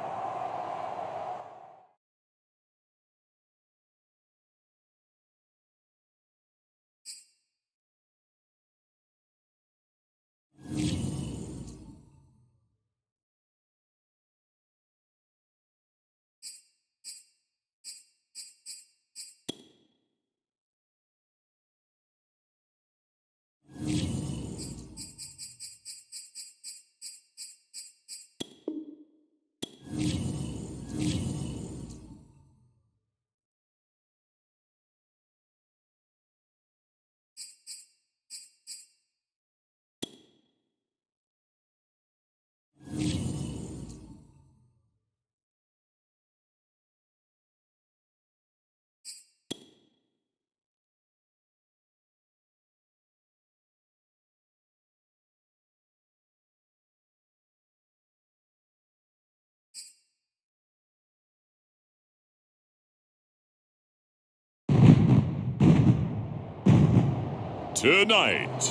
tonight,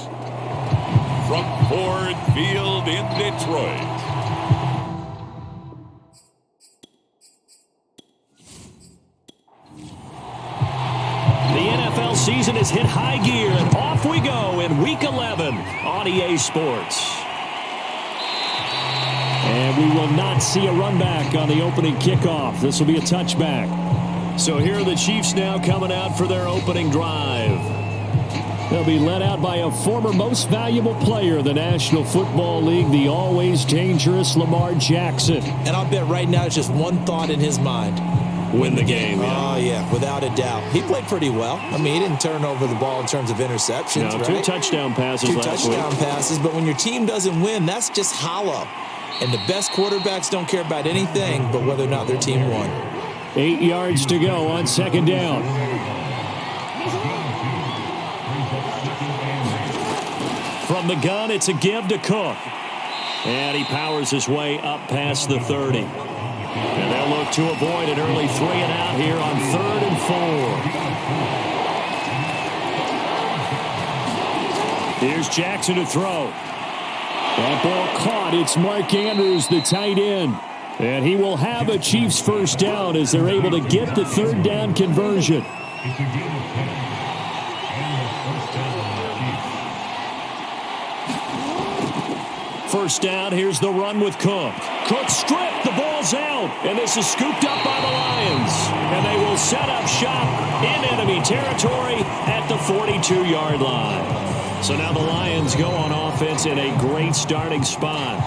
from Ford Field in Detroit. The NFL season has hit high gear, and off we go in Week 11 on EA Sports. And we will not see a run back on the opening kickoff. This will be a touchback. So here are the Chiefs now coming out for their opening drive. They'll be led out by a former most valuable player in the National Football League, the always dangerous Lamar Jackson. And I'll bet right now it's just one thought in his mind. Win the game. Yeah. Oh, yeah, without a doubt. He played pretty well. I mean, he didn't turn over the ball in terms of interceptions, No, right? 2 touchdown passes Two last touchdown week. passes, but when your team doesn't win, that's just hollow. And the best quarterbacks don't care about anything but whether or not their team won. 8 yards to go on second down. From the gun, it's a give to Cook. And he powers his way up past the 30. And they'll look to avoid an early 3 and out here on 3rd and 4. Here's Jackson to throw. That ball caught. It's Mark Andrews, the tight end. And he will have a Chiefs first down as they're able to get the 3rd down conversion. First down, here's the run with Cook. Cook stripped, the ball's out, and this is scooped up by the Lions. And they will set up shop in enemy territory at the 42-yard line. So now the Lions go on offense in a great starting spot.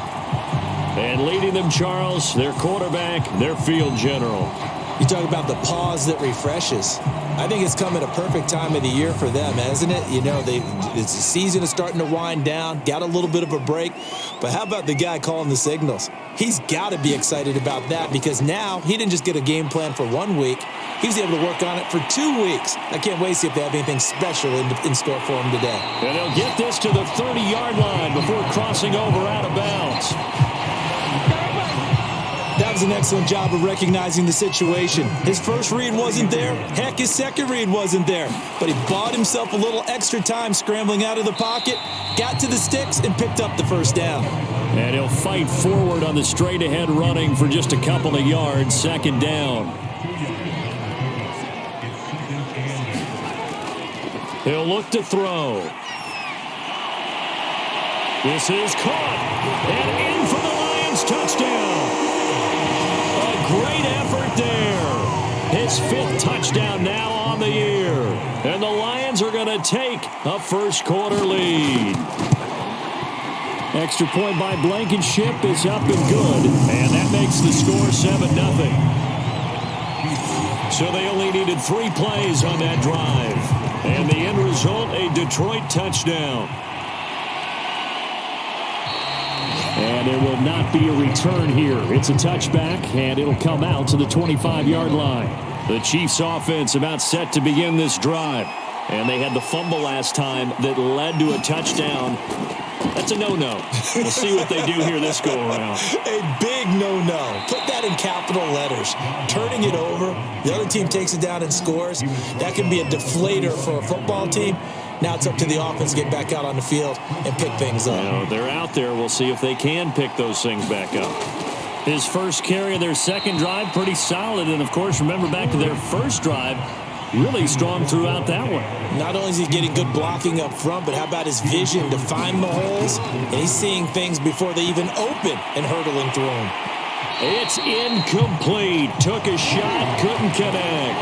And leading them, Charles, their quarterback, their field general. You talk about the pause that refreshes. I think it's come at a perfect time of the year for them, hasn't it? You know, the season is starting to wind down, got a little bit of a break. But how about the guy calling the signals? He's got to be excited about that because now he didn't just get a game plan for 1 week. He was able to work on it for 2 weeks. I can't wait to see if they have anything special in store for him today. And they'll get this to the 30-yard line before crossing over out of bounds. That was an excellent job of recognizing the situation. His first read wasn't there. Heck, his second read wasn't there. But he bought himself a little extra time scrambling out of the pocket, got to the sticks, and picked up the first down. And he'll fight forward on the straight-ahead running for just a couple of yards. Second down. He'll look to throw. This is caught. And in for the Lions touchdown. Great effort there. His 5th touchdown now on the year. And the Lions are going to take a first-quarter lead. Extra point by Blankenship is up and good. And that makes the score 7-0. So they only needed 3 plays on that drive. And the end result, a Detroit touchdown. And there will not be a return here. It's a touchback, and it'll come out to the 25-yard line. The Chiefs' offense about set to begin this drive. And they had the fumble last time that led to a touchdown. That's a no-no. We'll see what they do here this go-around. A big no-no. Put that in capital letters. Turning it over, the other team takes it down and scores. That can be a deflator for a football team. Now it's up to the offense to get back out on the field and pick things up. Well, they're out there. We'll see if they can pick those things back up. His first carry of their second drive, pretty solid. And, of course, remember back to their first drive, really strong throughout that one. Not only is he getting good blocking up front, but how about his vision to find the holes? And he's seeing things before they even open and hurdling through them. It's incomplete. Took a shot, couldn't connect.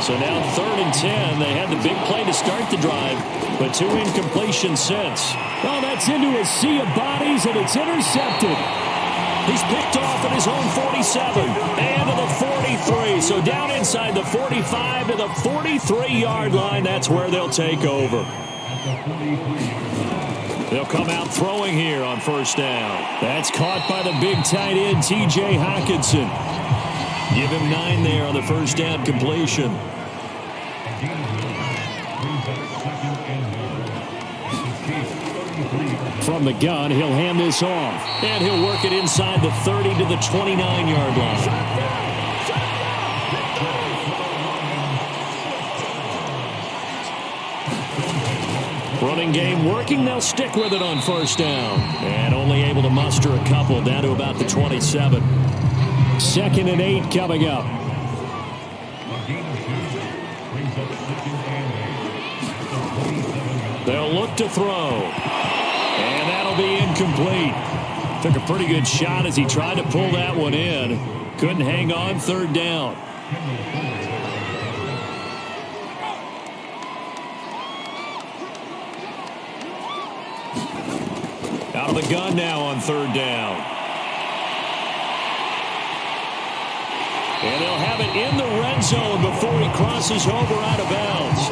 So now 3rd and 10. They had the big play to start the drive, but 2 incompletions since. Oh, that's into a sea of bodies, and it's intercepted. He's picked off at his own 47 and to the 43. So down inside the 45 to the 43-yard line. That's where they'll take over. They'll come out throwing here on first down. That's caught by the big tight end, T.J. Hockenson. Give him 9 there on the first down completion. From the gun, he'll hand this off. And he'll work it inside the 30 to the 29-yard line. Running game working. They'll stick with it on first down. And only able to muster a couple down to about the 27. 2nd and 8 coming up. They'll look to throw. And that'll be incomplete. Took a pretty good shot as he tried to pull that one in. Couldn't hang on 3rd down. Out of the gun now on 3rd down. And they'll have it in the red zone before he crosses over out of bounds.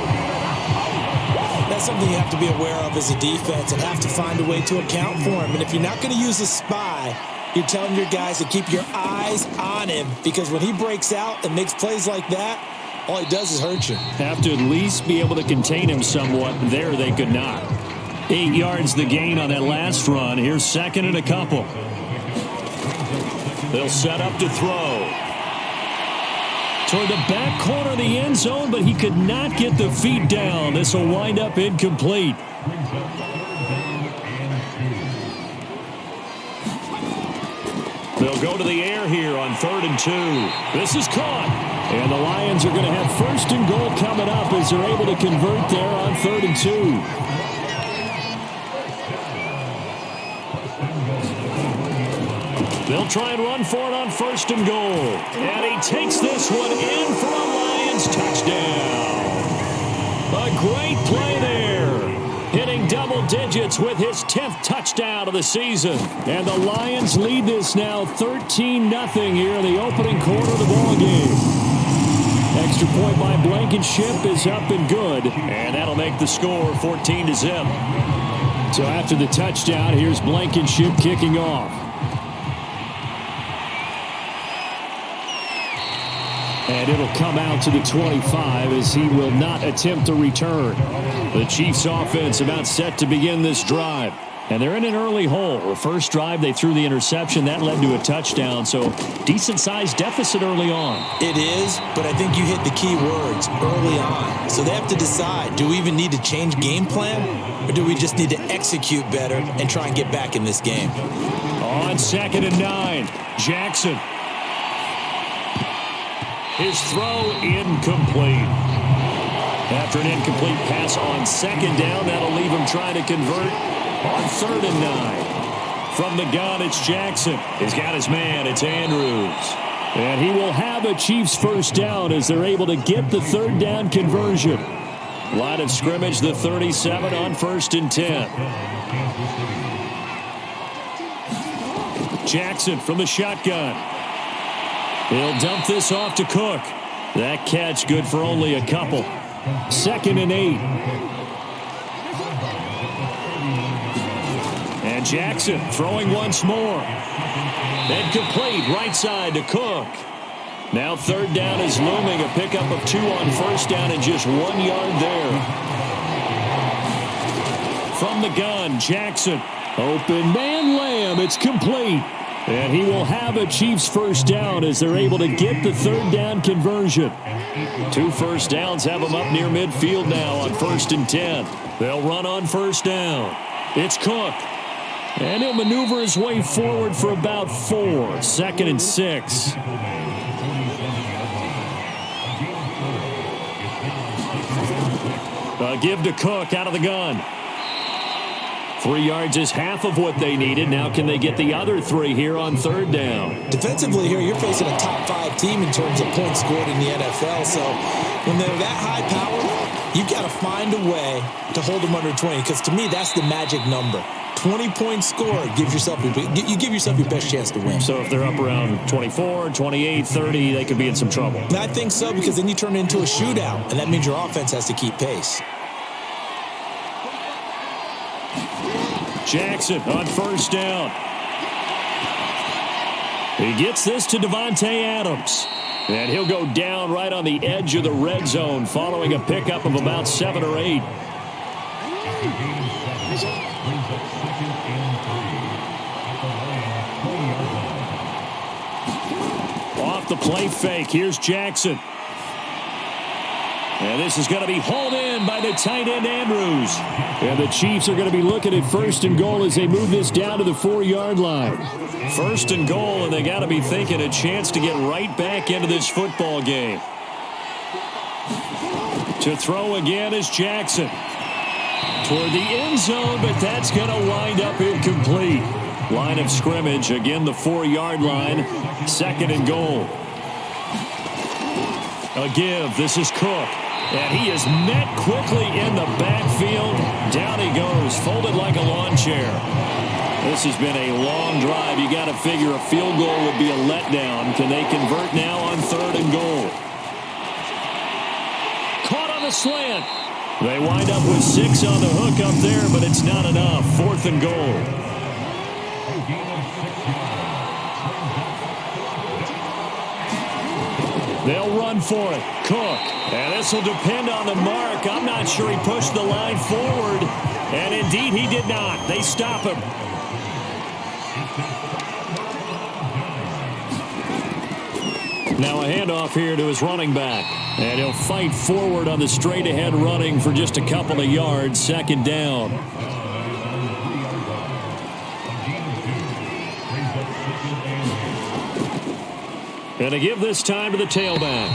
That's something you have to be aware of as a defense and have to find a way to account for him. And if you're not going to use a spy, you're telling your guys to keep your eyes on him, because when he breaks out and makes plays like that, all he does is hurt you. Have to at least be able to contain him somewhat. There they could not. 8 yards the gain on that last run. Here's 2nd and a couple. They'll set up to throw. Toward the back corner of the end zone, but he could not get the feet down. This will wind up incomplete. They'll go to the air here on 3rd and 2. This is caught. And the Lions are going to have 1st and goal coming up as they're able to convert there on 3rd and 2. They'll try and run for it on 1st and goal. And he takes this one in for a Lions touchdown. A great play there. Hitting double digits with his 10th touchdown of the season. And the Lions lead this now 13-0 here in the opening quarter of the ballgame. Extra point by Blankenship is up and good. And that'll make the score 14-0. So after the touchdown, here's Blankenship kicking off. And it'll come out to the 25 as he will not attempt a return. The Chiefs offense about set to begin this drive. And they're in an early hole. The first drive, they threw the interception. That led to a touchdown. So decent-sized deficit early on. It is, but I think you hit the key words early on. So they have to decide, do we even need to change game plan? Or do we just need to execute better and try and get back in this game? On 2nd and 9, Jackson. His throw incomplete. After an incomplete pass on 2nd down, that'll leave him trying to convert on 3rd and 9. From the gun, it's Jackson. He's got his man. It's Andrews. And he will have a Chiefs 1st down as they're able to get the 3rd down conversion. Line of scrimmage, the 37 on 1st and 10. Jackson from the shotgun. He'll dump this off to Cook. That catch good for only a couple. 2nd and 8. And Jackson throwing once more. Then complete right side to Cook. Now 3rd down is looming. A pickup of 2 on 1st down and just 1 yard there. From the gun, Jackson. Open man Lamb. It's complete. And he will have a Chiefs 1st down as they're able to get the 3rd down conversion. 2 first downs have them up near midfield now on 1st and 10. They'll run on 1st down. It's Cook. And he'll maneuver his way forward for about 4. 2nd and 6. A give to Cook out of the gun. 3 yards is half of what they needed. Now can they get the other 3 here on 3rd down? Defensively here, you're facing a top 5 team in terms of points scored in the NFL. So when they're that high power, you've got to find a way to hold them under 20. Because to me, that's the magic number. 20 points scored gives yourself your best chance to win. So if they're up around 24, 28, 30, they could be in some trouble. I think so, because then you turn it into a shootout, and that means your offense has to keep pace. Jackson on 1st down. He gets this to Devontae Adams. And he'll go down right on the edge of the red zone following a pickup of about 7 or 8. Off the play fake, here's Jackson. And this is going to be hauled in by the tight end, Andrews. And the Chiefs are going to be looking at 1st and goal as they move this down to the 4-yard line. 1st and goal, and they got to be thinking a chance to get right back into this football game. To throw again is Jackson. Toward the end zone, but that's going to wind up incomplete. Line of scrimmage, again the 4-yard line. 2nd and goal. A give, this is Cook. And he is met quickly in the backfield. Down he goes, folded like a lawn chair. This has been a long drive. You got to figure a field goal would be a letdown. Can they convert now on 3rd and goal? Caught on the slant. They wind up with 6 on the hook up there, but it's not enough. 4th and goal. They'll run for it. Cook. And this will depend on the mark. I'm not sure he pushed the line forward. And indeed he did not. They stop him. Now a handoff here to his running back. And he'll fight forward on the straight-ahead running for just a couple of yards. 2nd down. And to give this time to the tailback.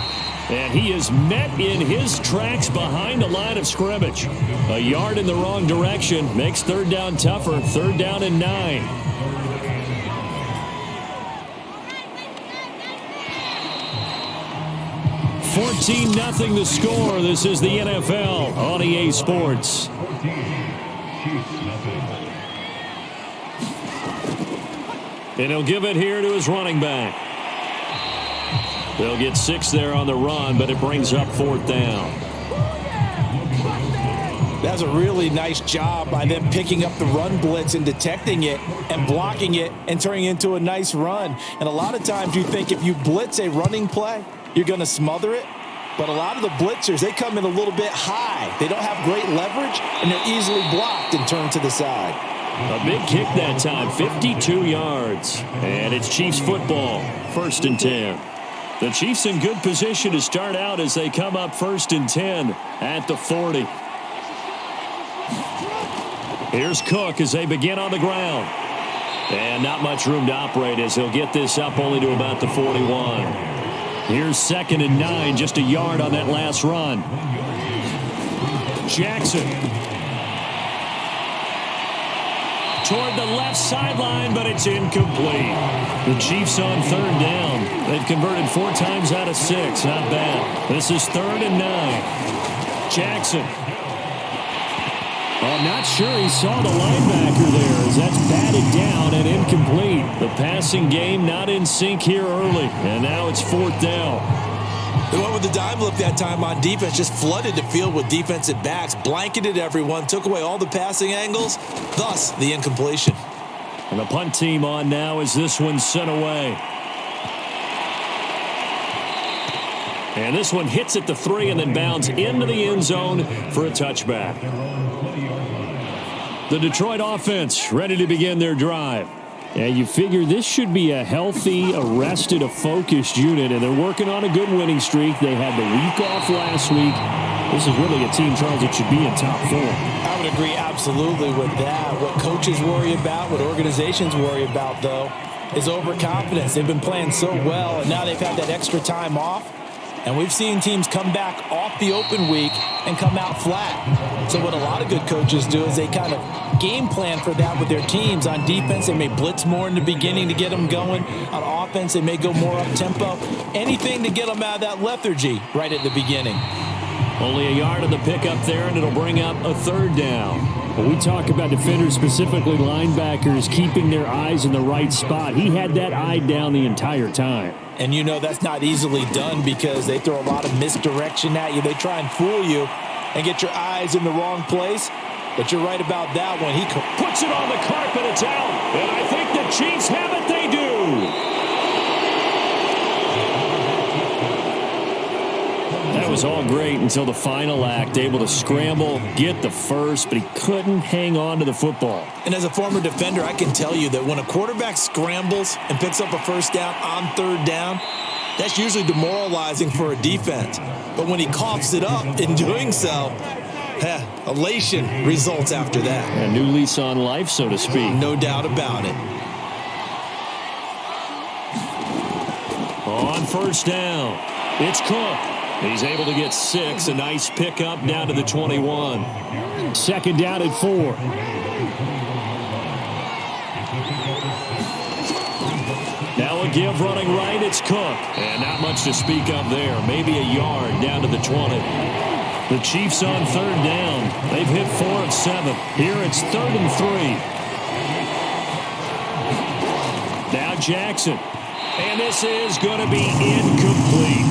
And he is met in his tracks behind the line of scrimmage. A yard in the wrong direction makes 3rd down tougher. 3rd down and 9. (14-0) the score. This is the NFL on EA Sports. And he'll give it here to his running back. They'll get 6 there on the run, but it brings up 4th down. That's a really nice job by them picking up the run blitz and detecting it and blocking it and turning it into a nice run. And a lot of times you think if you blitz a running play, you're going to smother it. But a lot of the blitzers, they come in a little bit high. They don't have great leverage, and they're easily blocked and turned to the side. A big kick that time, 52 yards. And it's Chiefs football, 1st and 10. The Chiefs in good position to start out as they come up 1st and 10 at the 40. Here's Cook as they begin on the ground. And not much room to operate as he'll get this up only to about the 41. Here's 2nd and 9, just a yard on that last run. Jackson. Toward the left sideline, but it's incomplete. The Chiefs on 3rd down. They've converted 4 times out of 6. Not bad. This is 3rd and 9. Jackson. I'm not sure he saw the linebacker there as that's batted down and incomplete. The passing game not in sync here early, and now it's 4th down. They went with the dime look that time on defense, just flooded the field with defensive backs, blanketed everyone, took away all the passing angles, thus the incompletion. And the punt team on now as this one's sent away. And this one hits at the 3 and then bounds into the end zone for a touchback. The Detroit offense ready to begin their drive. Yeah, you figure this should be a healthy, arrested, a focused unit, and they're working on a good winning streak. They had the week off last week. This is really a team, Charles, that should be in top 4. I would agree absolutely with that. What coaches worry about, what organizations worry about, though, is overconfidence. They've been playing so well, and now they've had that extra time off. And we've seen teams come back off the open week and come out flat. So what a lot of good coaches do is they kind of game plan for that with their teams. On defense, they may blitz more in the beginning to get them going. On offense, they may go more up-tempo. Anything to get them out of that lethargy right at the beginning. Only a yard of the pickup there, and it'll bring up a 3rd down. When we talk about defenders, specifically linebackers, keeping their eyes in the right spot, he had that eye down the entire time. And you know that's not easily done because they throw a lot of misdirection at you. They try and fool you and get your eyes in the wrong place. But you're right about that one. He puts it on the carpet. It's out. And I think the Chiefs have it. They do. That was all great until the final act. Able to scramble, get the first, but he couldn't hang on to the football. And as a former defender, I can tell you that when a quarterback scrambles and picks up a 1st down on 3rd down, That's usually demoralizing for a defense. But when he coughs it up in doing so, elation results after that. A new lease on life, so to speak. No doubt about it. On first down, it's Cook. He's able to get 6. A nice pickup down to the 21. Second down at 4. Now a give running right. It's Cook. And not much to speak of there. Maybe a yard down to the 20. The Chiefs on third down. They've hit 4 of 7. Here it's 3rd and 3. Now Jackson. And this is going to be incomplete.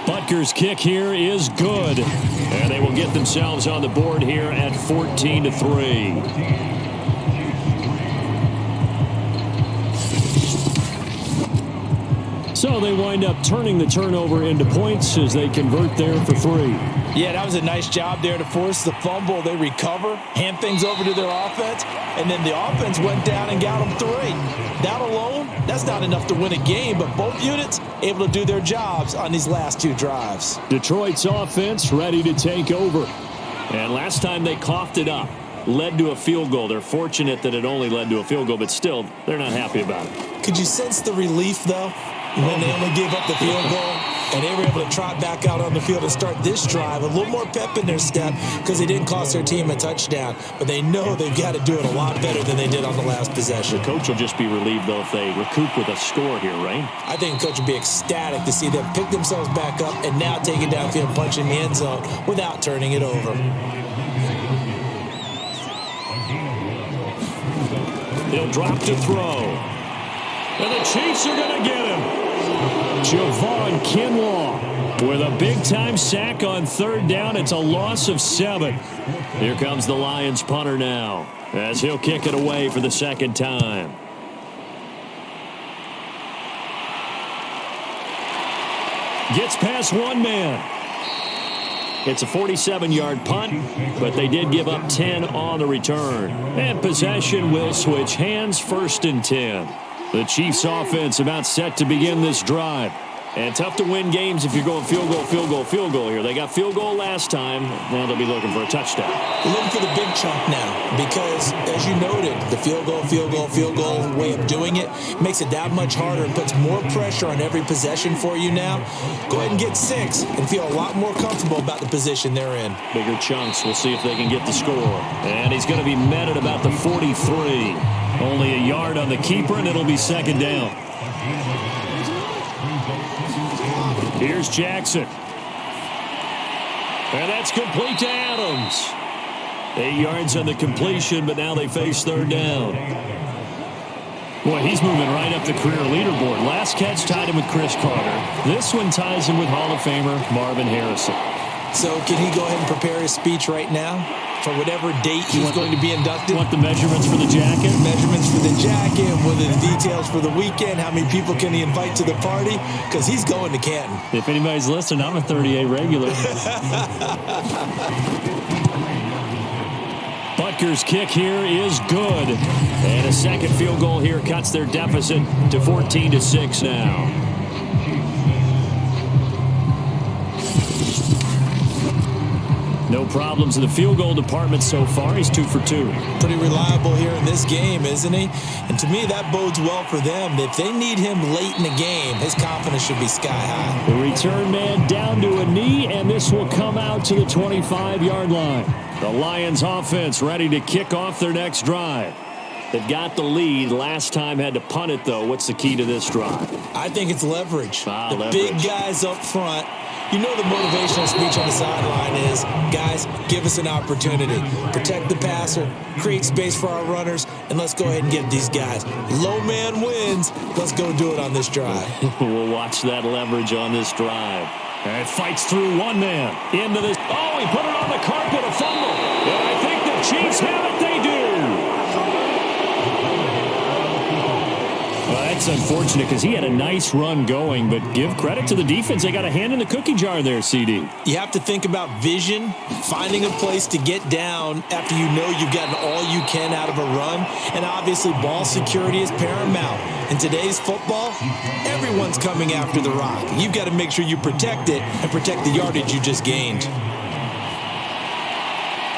Butker's kick here is good. And they will get themselves on the board here at 14-3. So they wind up turning the turnover into points as they convert there for 3. Yeah, that was a nice job there to force the fumble. They recover, hand things over to their offense, and then the offense went down and got them 3. That alone, that's not enough to win a game, but both units able to do their jobs on these last 2 drives. Detroit's offense ready to take over. And last time they coughed it up, led to a field goal. They're fortunate that it only led to a field goal, but still, they're not happy about it. Could you sense the relief, though, when they only gave up the field goal and they were able to trot back out on the field and start this drive? A little more pep in their step because they didn't cost their team a touchdown, but they know they've got to do it a lot better than they did on the last possession. The coach will just be relieved, though, if they recoup with a score here, right? I think the coach will be ecstatic to see them pick themselves back up and now take it downfield and punch in the end zone without turning it over. He'll drop to throw. And the Chiefs are going to get him. Javon Kinlaw with a big-time sack on third down. It's a loss of 7. Here comes the Lions punter now as he'll kick it away for the second time. Gets past one man. It's a 47-yard punt, but they did give up 10 on the return. And possession will switch hands, 1st and 10. The Chiefs offense about set to begin this drive. And tough to win games if you're going field goal, field goal, field goal here. They got field goal last time. Now they'll be looking for a touchdown. They're looking for the big chunk now because, as you noted, the field goal way of doing it makes it that much harder and puts more pressure on every possession for you now. Go ahead and get 6 and feel a lot more comfortable about the position they're in. Bigger chunks. We'll see if they can get the score. And he's going to be met at about the 43. Only a yard on the keeper, and it'll be second down. Here's Jackson. And that's complete to Adams. 8 yards on the completion, but now they face third down. Boy, he's moving right up the career leaderboard. Last catch tied him with Chris Carter. This one ties him with Hall of Famer Marvin Harrison. So can he go ahead and prepare his speech right now for whatever date he's going to be inducted? Want the measurements for the jacket? Measurements for the jacket, what are the details for the weekend, how many people can he invite to the party? Because he's going to Canton. If anybody's listening, I'm a 38 regular. Butker's kick here is good. And a second field goal here cuts their deficit to 14-6 now. No problems in the field goal department so far. He's 2 for 2. Pretty reliable here in this game, isn't he? And to me, that bodes well for them. If they need him late in the game, his confidence should be sky high. The return man down to a knee, and this will come out to the 25-yard line. The Lions offense ready to kick off their next drive. They've got the lead. Last time had to punt it, though. What's the key to this drive? I think it's leverage. Leverage. Big guys up front. You know the motivational speech on the sideline is, guys, give us an opportunity. Protect the passer, create space for our runners, and let's go ahead and get these guys. Low man wins. Let's go do it on this drive. We'll watch that leverage on this drive. And fights through one man into this. Oh, he put it on the carpet, a fumble. And I think the Chiefs have it. They do. Well, that It's unfortunate because he had a nice run going, but give credit to the defense. They got a hand in the cookie jar there, CD. You have to think about vision, finding a place to get down after you know you've gotten all you can out of a run, and obviously ball security is paramount. In today's football, everyone's coming after the rock. You've got to make sure you protect it and protect the yardage you just gained.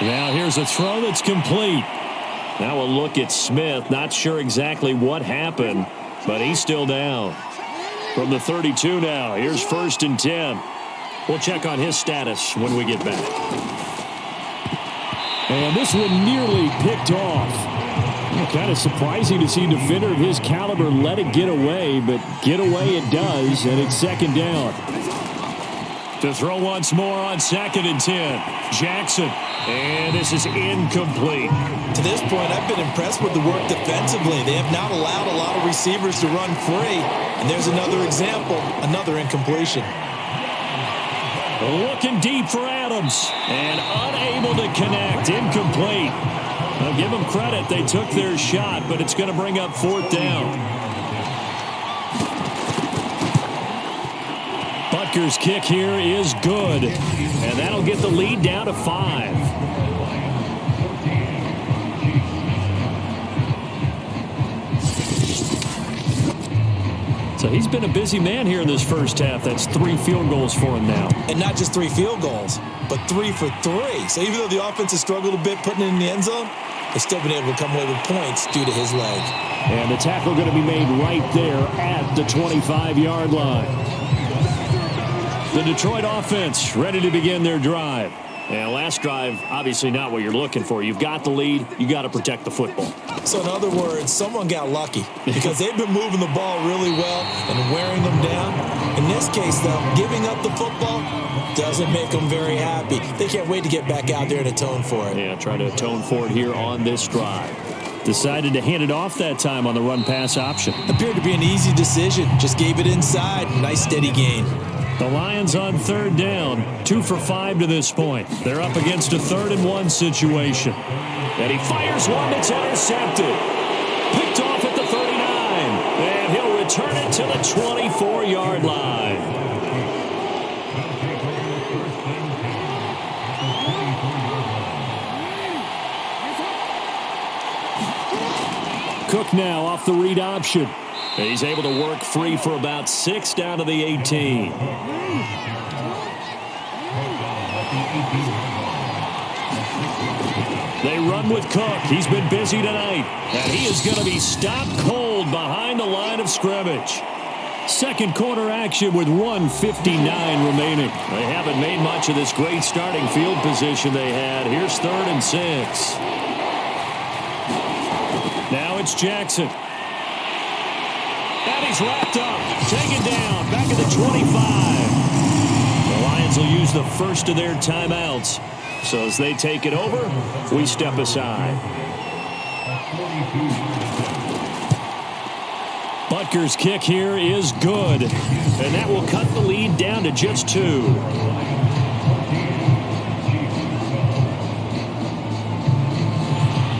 Now here's a throw that's complete. Now a look at Smith. Not sure exactly what happened, but he's still down. From the 32 now, here's 1st and 10. We'll check on his status when we get back. And this one nearly picked off. Kind of surprising to see a defender of his caliber let it get away, but get away it does, and it's 2nd down. To throw once more on 2nd and 10. Jackson. And this is incomplete. To this point, I've been impressed with the work defensively. They have not allowed a lot of receivers to run free. And there's another example, another incompletion. Looking deep for Adams. And unable to connect. Incomplete. I'll give them credit. They took their shot, but it's going to bring up 4th down. Butker's kick here is good. And that'll get the lead down to 5. So he's been a busy man here in this first half. That's 3 field goals for him now. And not just 3 field goals, but 3 for 3. So even though the offense has struggled a bit putting it in the end zone, they've still been able to come away with points due to his leg. And the tackle going to be made right there at the 25-yard line. The Detroit offense ready to begin their drive. And last drive, obviously not what you're looking for. You've got the lead. You got to protect the football. So in other words, someone got lucky because they've been moving the ball really well and wearing them down. In this case, though, giving up the football doesn't make them very happy. They can't wait to get back out there and atone for it. Yeah, try to atone for it here on this drive. Decided to hand it off that time on the run-pass option. Appeared to be an easy decision. Just gave it inside. Nice steady gain. The Lions on 3rd down, 2 for 5 to this point. They're up against a 3rd and 1 situation. And he fires one that's intercepted. Picked off at the 39. And he'll return it to the 24-yard line. Cook now off the read option. He's able to work free for about 6 down to the 18. They run with Cook. He's been busy tonight. And he is going to be stopped cold behind the line of scrimmage. Second quarter action with 1:59 remaining. They haven't made much of this great starting field position they had. Here's 3rd and 6. Now it's Jackson. And he's wrapped up. Taken down. Back at the 25. The Lions will use the first of their timeouts. So as they take it over, we step aside. Butker's kick here is good. And that will cut the lead down to just 2.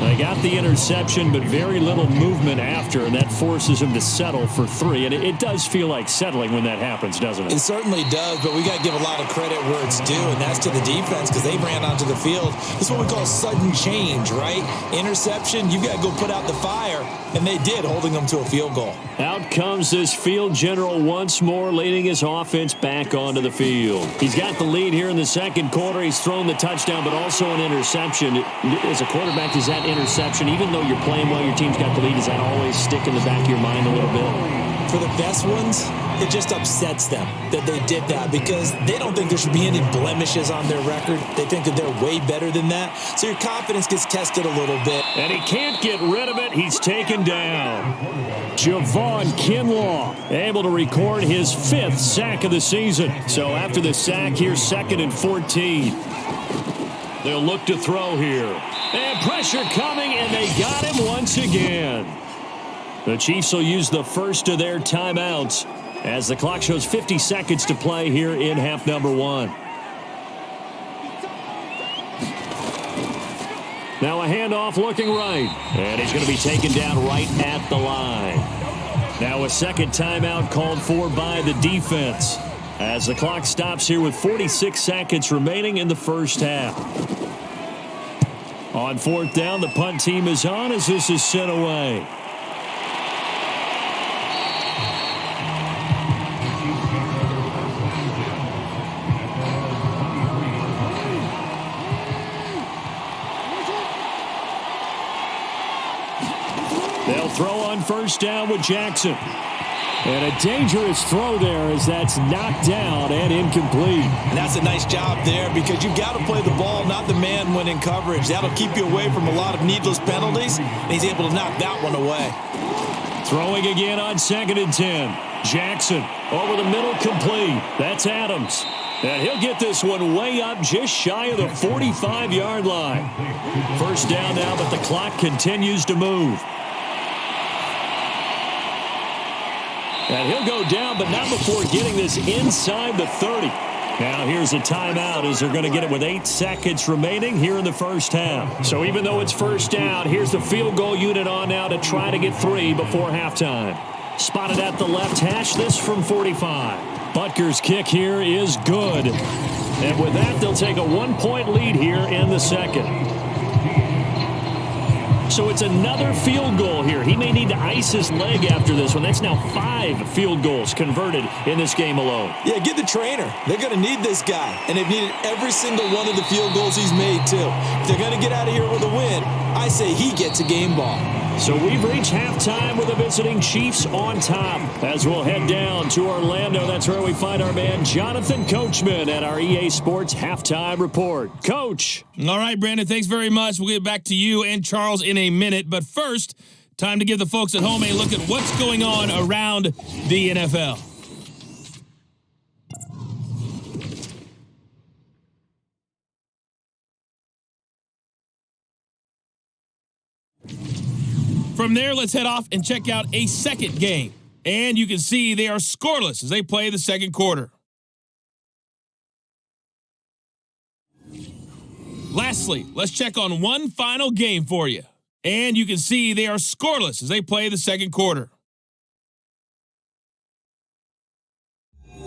They got the interception, but very little movement after, and that forces him to settle for 3. And it does feel like settling when that happens, doesn't it? It certainly does, but we got to give a lot of credit where it's due, and that's to the defense because they ran onto the field. This is what we call sudden change, right? Interception, you got to go put out the fire, and they did, holding them to a field goal. Out comes this field general once more, leading his offense back onto the field. He's got the lead here in the second quarter. He's thrown the touchdown, but also an interception. As a quarterback, is that interception, even though you're playing well, your team's got the lead, does that always stick in the back of your mind a little bit? For the best ones, it just upsets them that they did that because they don't think there should be any blemishes on their record. They think that they're way better than that. So your confidence gets tested a little bit. And he can't get rid of it. He's taken down. Javon Kinlaw able to record his 5th sack of the season. So after the sack, here's 2nd and 14. They'll look to throw here. And pressure coming, and they got him once again. The Chiefs will use the first of their timeouts as the clock shows 50 seconds to play here in half number 1. Now a handoff looking right. And he's going to be taken down right at the line. Now a second timeout called for by the defense as the clock stops here with 46 seconds remaining in the first half. On fourth down, the punt team is on as this is sent away. They'll throw on first down with Jackson. And a dangerous throw there as that's knocked down and incomplete. And that's a nice job there because you've got to play the ball, not the man when in coverage. That'll keep you away from a lot of needless penalties, and he's able to knock that one away. Throwing again on 2nd and 10. Jackson over the middle, complete. That's Adams. And he'll get this one way up just shy of the 45-yard line. First down now, but the clock continues to move. And he'll go down, but not before getting this inside the 30. Now here's a timeout as they're going to get it with 8 seconds remaining here in the first half. So even though it's first down, here's the field goal unit on now to try to get 3 before halftime. Spotted at the left hash, this from 45. Butker's kick here is good. And with that, they'll take a 1-point lead here in the second. So it's another field goal here. He may need to ice his leg after this one. That's now 5 field goals converted in this game alone. Yeah, get the trainer. They're going to need this guy. And they've needed every single one of the field goals he's made, too. If they're going to get out of here with a win, I say he gets a game ball. So we've reached halftime with the visiting Chiefs on top. As we'll head down to Orlando, that's where we find our man Jonathan Coachman at our EA Sports Halftime Report. Coach. All right, Brandon, thanks very much. We'll get back to you and Charles in a minute. But first, time to give the folks at home a look at what's going on around the NFL. From there, let's head off and check out a second game. And you can see they are scoreless as they play the second quarter. Lastly, let's check on one final game for you. And you can see they are scoreless as they play the second quarter.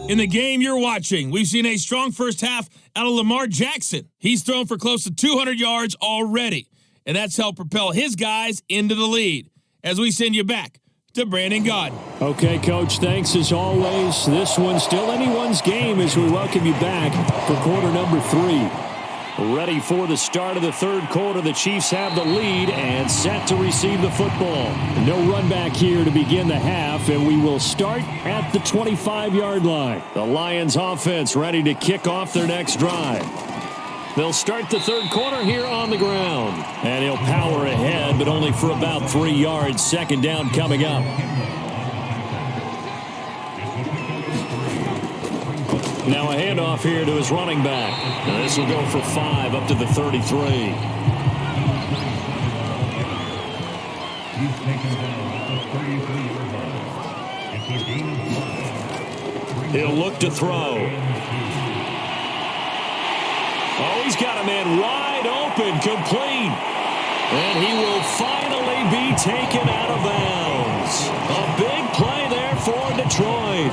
In the game you're watching, we've seen a strong first half out of Lamar Jackson. He's thrown for close to 200 yards already. And that's helped propel his guys into the lead. As we send you back to Brandon Gaudin. Okay, Coach, thanks as always. This one's still anyone's game as we welcome you back for quarter number 3. Ready for the start of the third quarter. The Chiefs have the lead and set to receive the football. No run back here to begin the half, and we will start at the 25-yard line. The Lions offense ready to kick off their next drive. They'll start the third quarter here on the ground. And he'll power ahead, but only for about 3 yards. Second down coming up. Now a handoff here to his running back. Now this will go for 5 up to the 33. He'll look to throw. Oh, he's got a man wide open, complete. And he will finally be taken out of bounds. A big play there for Detroit.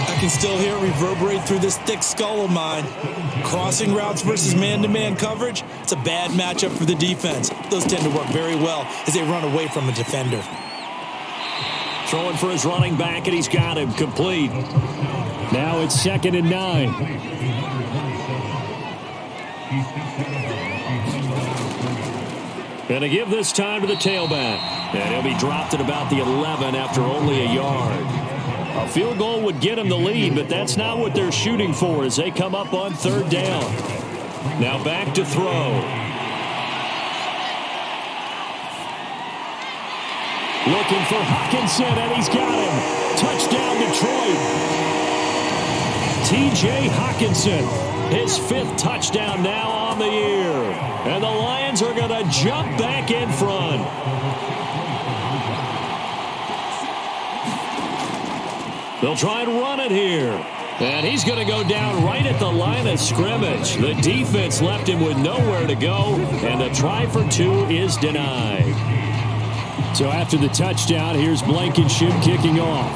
I can still hear it reverberate through this thick skull of mine. Crossing routes versus man-to-man coverage, it's a bad matchup for the defense. Those tend to work very well as they run away from a defender. Throwing for his running back, and he's got him complete. Now it's 2nd and 9. And to give this time to the tailback. And he'll be dropped at about the 11 after only a yard. A field goal would get him the lead, but that's not what they're shooting for as they come up on third down. Now back to throw. Looking for Hockenson, and he's got him. Touchdown, Detroit. T.J. Hockenson, his 5th touchdown now on the year. And the Lions are going to jump back in front. They'll try and run it here. And he's going to go down right at the line of scrimmage. The defense left him with nowhere to go, and the try for 2 is denied. So after the touchdown, here's Blankenship kicking off.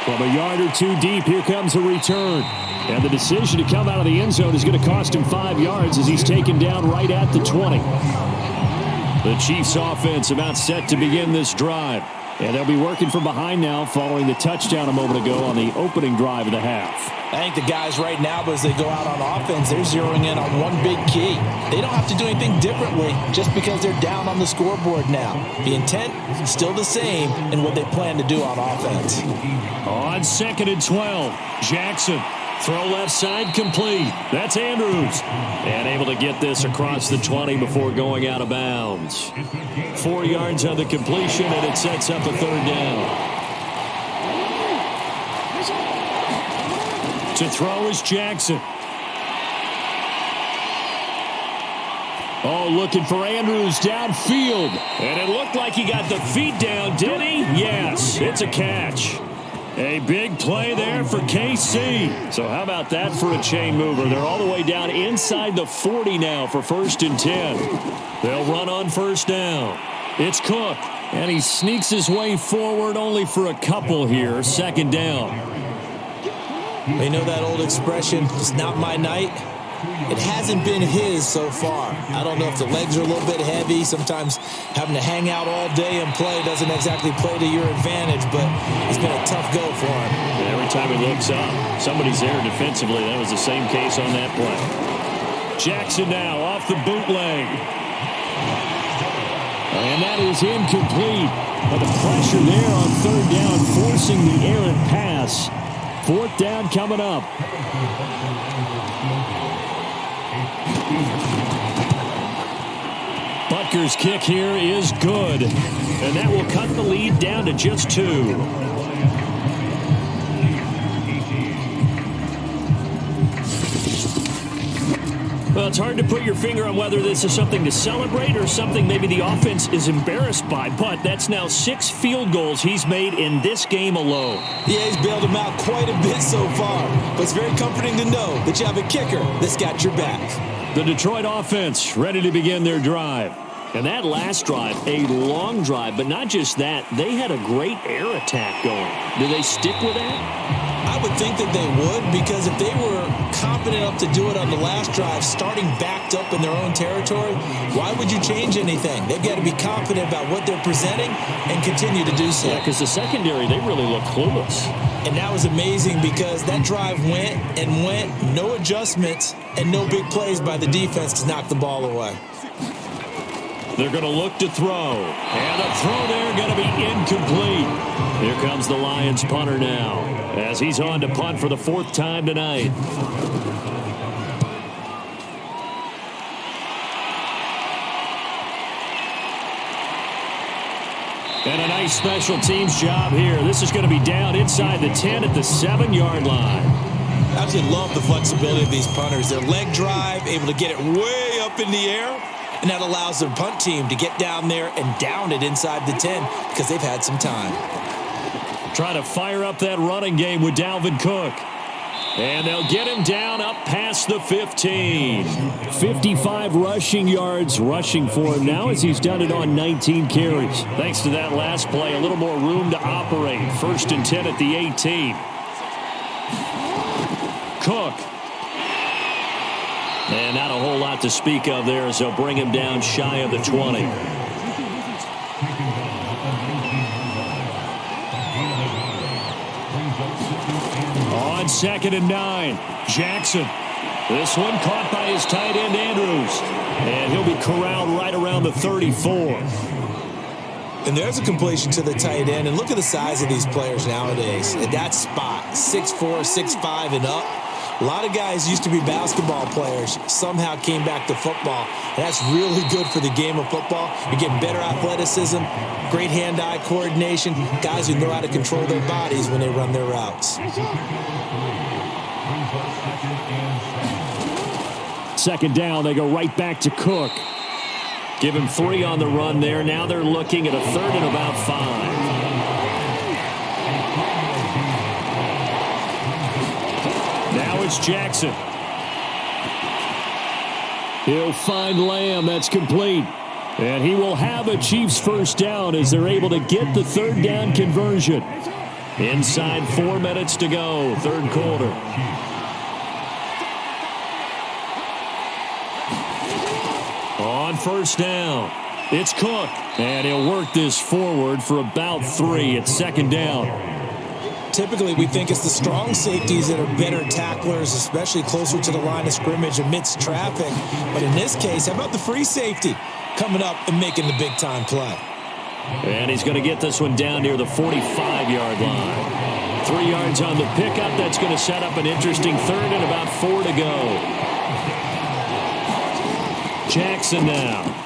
From a yard or two deep, here comes a return. And the decision to come out of the end zone is going to cost him 5 yards as he's taken down right at the 20. The Chiefs offense about set to begin this drive. And they'll be working from behind now following the touchdown a moment ago on the opening drive of the half. I think the guys right now, as they go out on offense, they're zeroing in on one big key. They don't have to do anything differently just because they're down on the scoreboard now. The intent is still the same in what they plan to do on offense. On 2nd and 12, Jackson. Throw left side complete. That's Andrews. And able to get this across the 20 before going out of bounds. 4 yards on the completion, and it sets up a 3rd down. To throw is Jackson. Oh, looking for Andrews downfield. And it looked like he got the feet down, did he? Yes, it's a catch. A big play there for KC. So how about that for a chain mover? They're all the way down inside the 40 now for 1st and 10. They'll run on 1st down. It's Cook. And he sneaks his way forward only for a couple here. 2nd down. You know that old expression, it's not my night? It hasn't been his so far. I don't know if the legs are a little bit heavy. Sometimes having to hang out all day and play doesn't exactly play to your advantage, but it's been a tough go for him. And every time he looks up, somebody's there defensively. That was the same case on that play. Jackson now off the bootleg. And that is incomplete. But the pressure there on 3rd down, forcing the errant pass. 4th down coming up. Butker's kick here is good. And that will cut the lead down to just 2. Well, it's hard to put your finger on whether this is something to celebrate or something maybe the offense is embarrassed by. But that's now 6 field goals he's made in this game alone. Yeah, he's bailed them out quite a bit so far. But it's very comforting to know that you have a kicker that's got your back. The Detroit offense ready to begin their drive. And that last drive, a long drive, but not just that. They had a great air attack going. Do they stick with that? I would think that they would, because if they were confident enough to do it on the last drive, starting backed up in their own territory, why would you change anything? They've got to be confident about what they're presenting and continue to do so. Yeah, because the secondary, they really look clueless. And that was amazing because that drive went and went, no adjustments, and no big plays by the defense to knock the ball away. They're going to look to throw. And a throw there going to be incomplete. Here comes the Lions punter now, as he's on to punt for the 4th time tonight. And a nice special teams job here. This is going to be down inside the 10 at the 7-yard line. I absolutely love the flexibility of these punters. Their leg drive, able to get it way up in the air. And that allows their punt team to get down there and down it inside the 10 because they've had some time. Try to fire up that running game with Dalvin Cook. And they'll get him down up past the 15. 55 rushing yards rushing for him now as he's done it on 19 carries. Thanks to that last play, a little more room to operate. 1st and 10 at the 18. Cook. And not a whole lot to speak of there as they'll bring him down shy of the 20. On 2nd and 9, Jackson. This one caught by his tight end, Andrews. And he'll be corralled right around the 34. And there's a completion to the tight end. And look at the size of these players nowadays. At that spot, 6'4", 6'5", and up. A lot of guys used to be basketball players, somehow came back to football. And that's really good for the game of football. You're getting better athleticism, great hand-eye coordination, guys who know how to control their bodies when they run their routes. 2nd down, they go right back to Cook. Give him 3 on the run there. Now they're looking at a 3rd and about 5. Now it's Jackson. He'll find Lamb. That's complete. And he will have a Chiefs first down as they're able to get the third down conversion. Inside 4 minutes to go, third quarter. On first down, it's Cook. And he'll work this forward for about 3 at second down. Typically, we think it's the strong safeties that are better tacklers, especially closer to the line of scrimmage amidst traffic. But in this case, how about the free safety coming up and making the big-time play? And he's going to get this one down near the 45-yard line. 3 yards on the pickup. That's going to set up an interesting third and about 4 to go. Jackson now.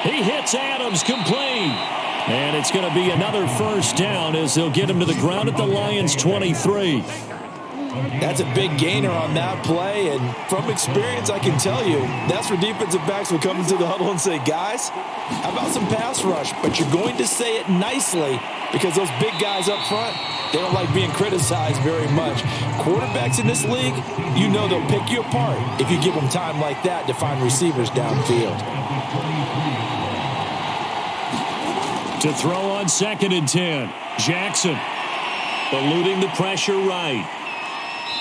He hits Adams, complete. And it's going to be another first down as they'll get him to the ground at the Lions' 23. That's a big gainer on that play, and from experience, I can tell you, that's where defensive backs will come into the huddle and say, guys, how about some pass rush? But you're going to say it nicely because those big guys up front, they don't like being criticized very much. Quarterbacks in this league, you know they'll pick you apart if you give them time like that to find receivers downfield. To throw on 2nd and 10, Jackson eluding the pressure right.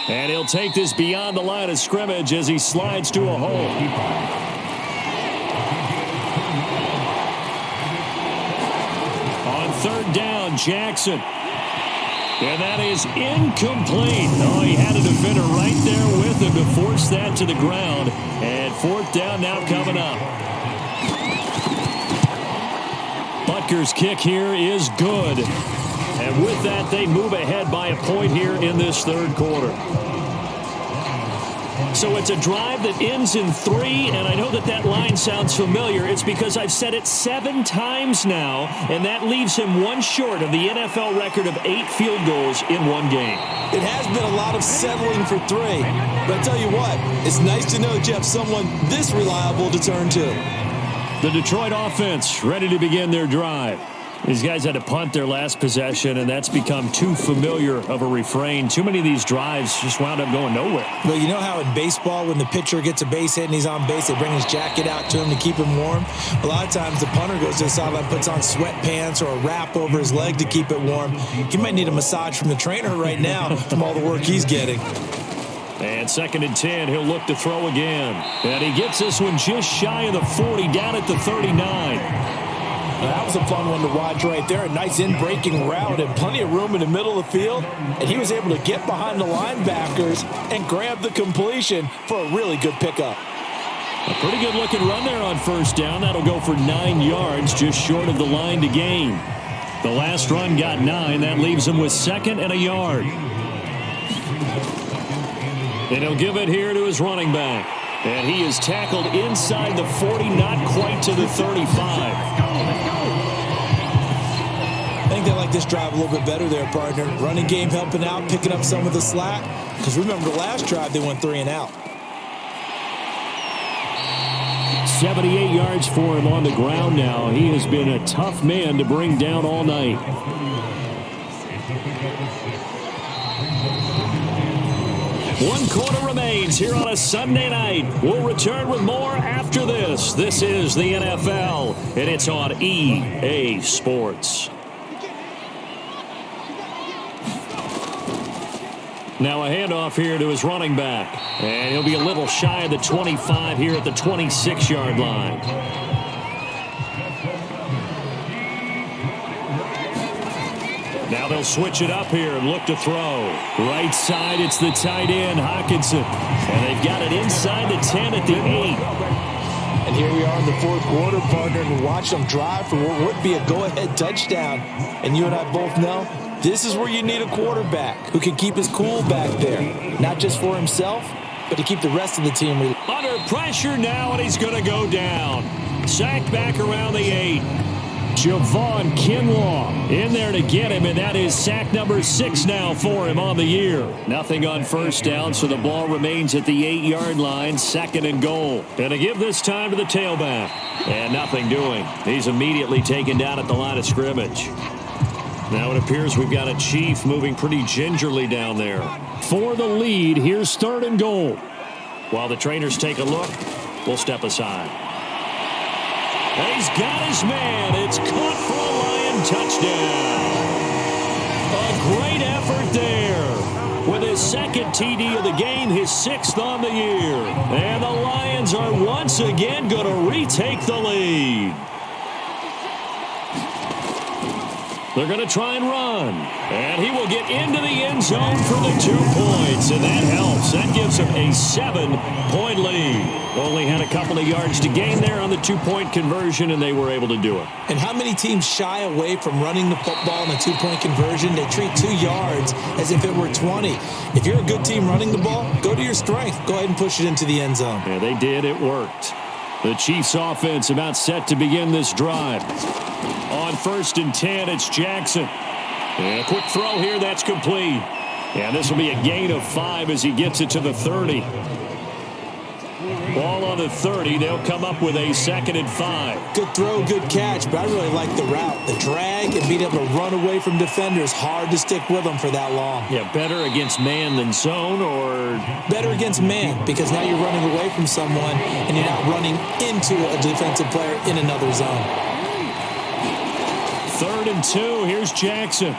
And he'll take this beyond the line of scrimmage as he slides to a hole. On 3rd down, Jackson. And that is incomplete. Oh, he had a defender right there with him to force that to the ground. And 4th down now coming up. Butker's kick here is good. And with that, they move ahead by a point here in this third quarter. So it's a drive that ends in 3, and I know that line sounds familiar. It's because I've said it 7 times now, and that leaves him 1 short of the NFL record of 8 field goals in 1 game. It has been a lot of settling for 3, but I tell you what, it's nice to know that you have someone this reliable to turn to. The Detroit offense ready to begin their drive. These guys had to punt their last possession, and that's become too familiar of a refrain. Too many of these drives just wound up going nowhere. Well, you know how in baseball, when the pitcher gets a base hit and he's on base, they bring his jacket out to him to keep him warm? A lot of times the punter goes to the sideline, puts on sweatpants or a wrap over his leg to keep it warm. He might need a massage from the trainer right now from all the work he's getting. And 2nd and 10, he'll look to throw again. And he gets this one just shy of the 40, down at the 39. That was a fun one to watch right there. A nice in-breaking route and plenty of room in the middle of the field. And he was able to get behind the linebackers and grab the completion for a really good pickup. A pretty good-looking run there on 1st down. That'll go for 9 yards, just short of the line to gain. The last run got 9. That leaves him with 2nd and a yard. And he'll give it here to his running back. And he is tackled inside the 40, not quite to the 35. I think they like this drive a little bit better there, partner. Running game helping out, picking up some of the slack. Because remember, the last drive, they went 3 and out. 78 yards for him on the ground now. He has been a tough man to bring down all night. One quarter remains here on a Sunday night. We'll return with more after this. This is the NFL, and it's on EA Sports. Now a handoff here to his running back. And he'll be a little shy of the 25 here at the 26-yard line. Now they'll switch it up here and look to throw. Right side, it's the tight end, Hockenson. And they've got it inside the 10 at the 8. And here we are in the 4th quarter, partner, and watch them drive for what would be a go-ahead touchdown. And you and I both know this is where you need a quarterback who can keep his cool back there. Not just for himself, but to keep the rest of the team. Under pressure now, and he's going to go down. Sacked back around the 8. Javon Kinlaw in there to get him, and that is sack number 6 now for him on the year. Nothing on 1st down, so the ball remains at the 8-yard line, 2nd and goal. And to give this time to the tailback. And nothing doing. He's immediately taken down at the line of scrimmage. Now it appears we've got a Chief moving pretty gingerly down there. For the lead, here's 3rd and goal. While the trainers take a look, we'll step aside. And he's got his man. It's caught for a Lion touchdown. A great effort there. With his 2nd TD of the game, his 6th on the year. And the Lions are once again going to retake the lead. They're going to try and run. And he will get into the end zone for the 2 points. And that helps. That gives him a 7-point lead. Only had a couple of yards to gain there on the 2-point conversion, and they were able to do it. And how many teams shy away from running the football in a 2-point conversion? They treat 2 yards as if it were 20. If you're a good team running the ball, go to your strength. Go ahead and push it into the end zone. Yeah, they did. It worked. The Chiefs offense about set to begin this drive. On 1st and 10, it's Jackson. And a quick throw here, that's complete. And this will be a gain of 5 as he gets it to the 30. Ball on the 30, they'll come up with a 2nd and 5. Good throw, good catch, but I really like the route. The drag and being able to run away from defenders, hard to stick with them for that long. Yeah, better against man than zone, or? Better against man, because now you're running away from someone and you're not running into a defensive player in another zone. 3rd and 2, here's Jackson.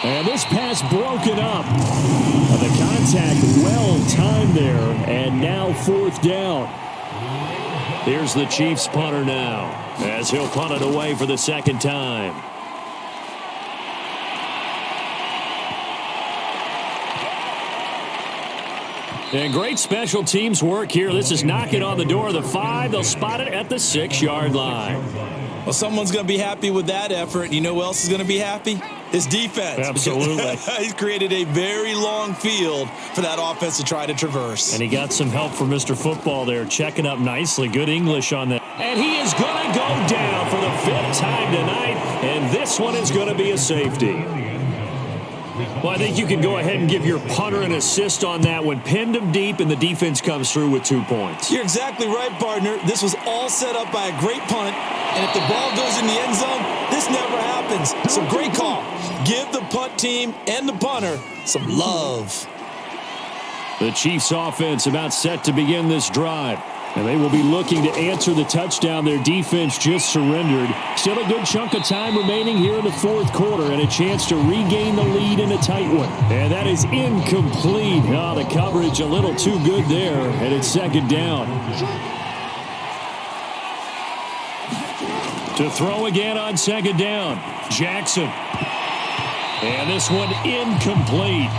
And this pass broken up. The contact well timed there, and now 4th down. Here's the Chiefs punter now, as he'll punt it away for the 2nd time. And great special teams work here. This is knocking on the door of the 5. They'll spot it at the 6-yard line. Well, someone's going to be happy with that effort. You know who else is going to be happy? His defense. Absolutely. He's created a very long field for that offense to try to traverse. And he got some help from Mr. Football there, checking up nicely. Good English on that. And he is going to go down for the 5th time tonight, and this one is going to be a safety. Well, I think you can go ahead and give your punter an assist on that one. Pinned him deep, and the defense comes through with 2 points. You're exactly right, partner. This was all set up by a great punt, and if the ball goes in the end zone, this never happens. So great call. Give the punt team and the punter some love. The Chiefs offense about set to begin this drive. And they will be looking to answer the touchdown their defense just surrendered. Still a good chunk of time remaining here in the 4th quarter and a chance to regain the lead in a tight one. And that is incomplete. Oh, the coverage a little too good there, and it's 2nd down. To throw again on 2nd down, Jackson. And this one incomplete.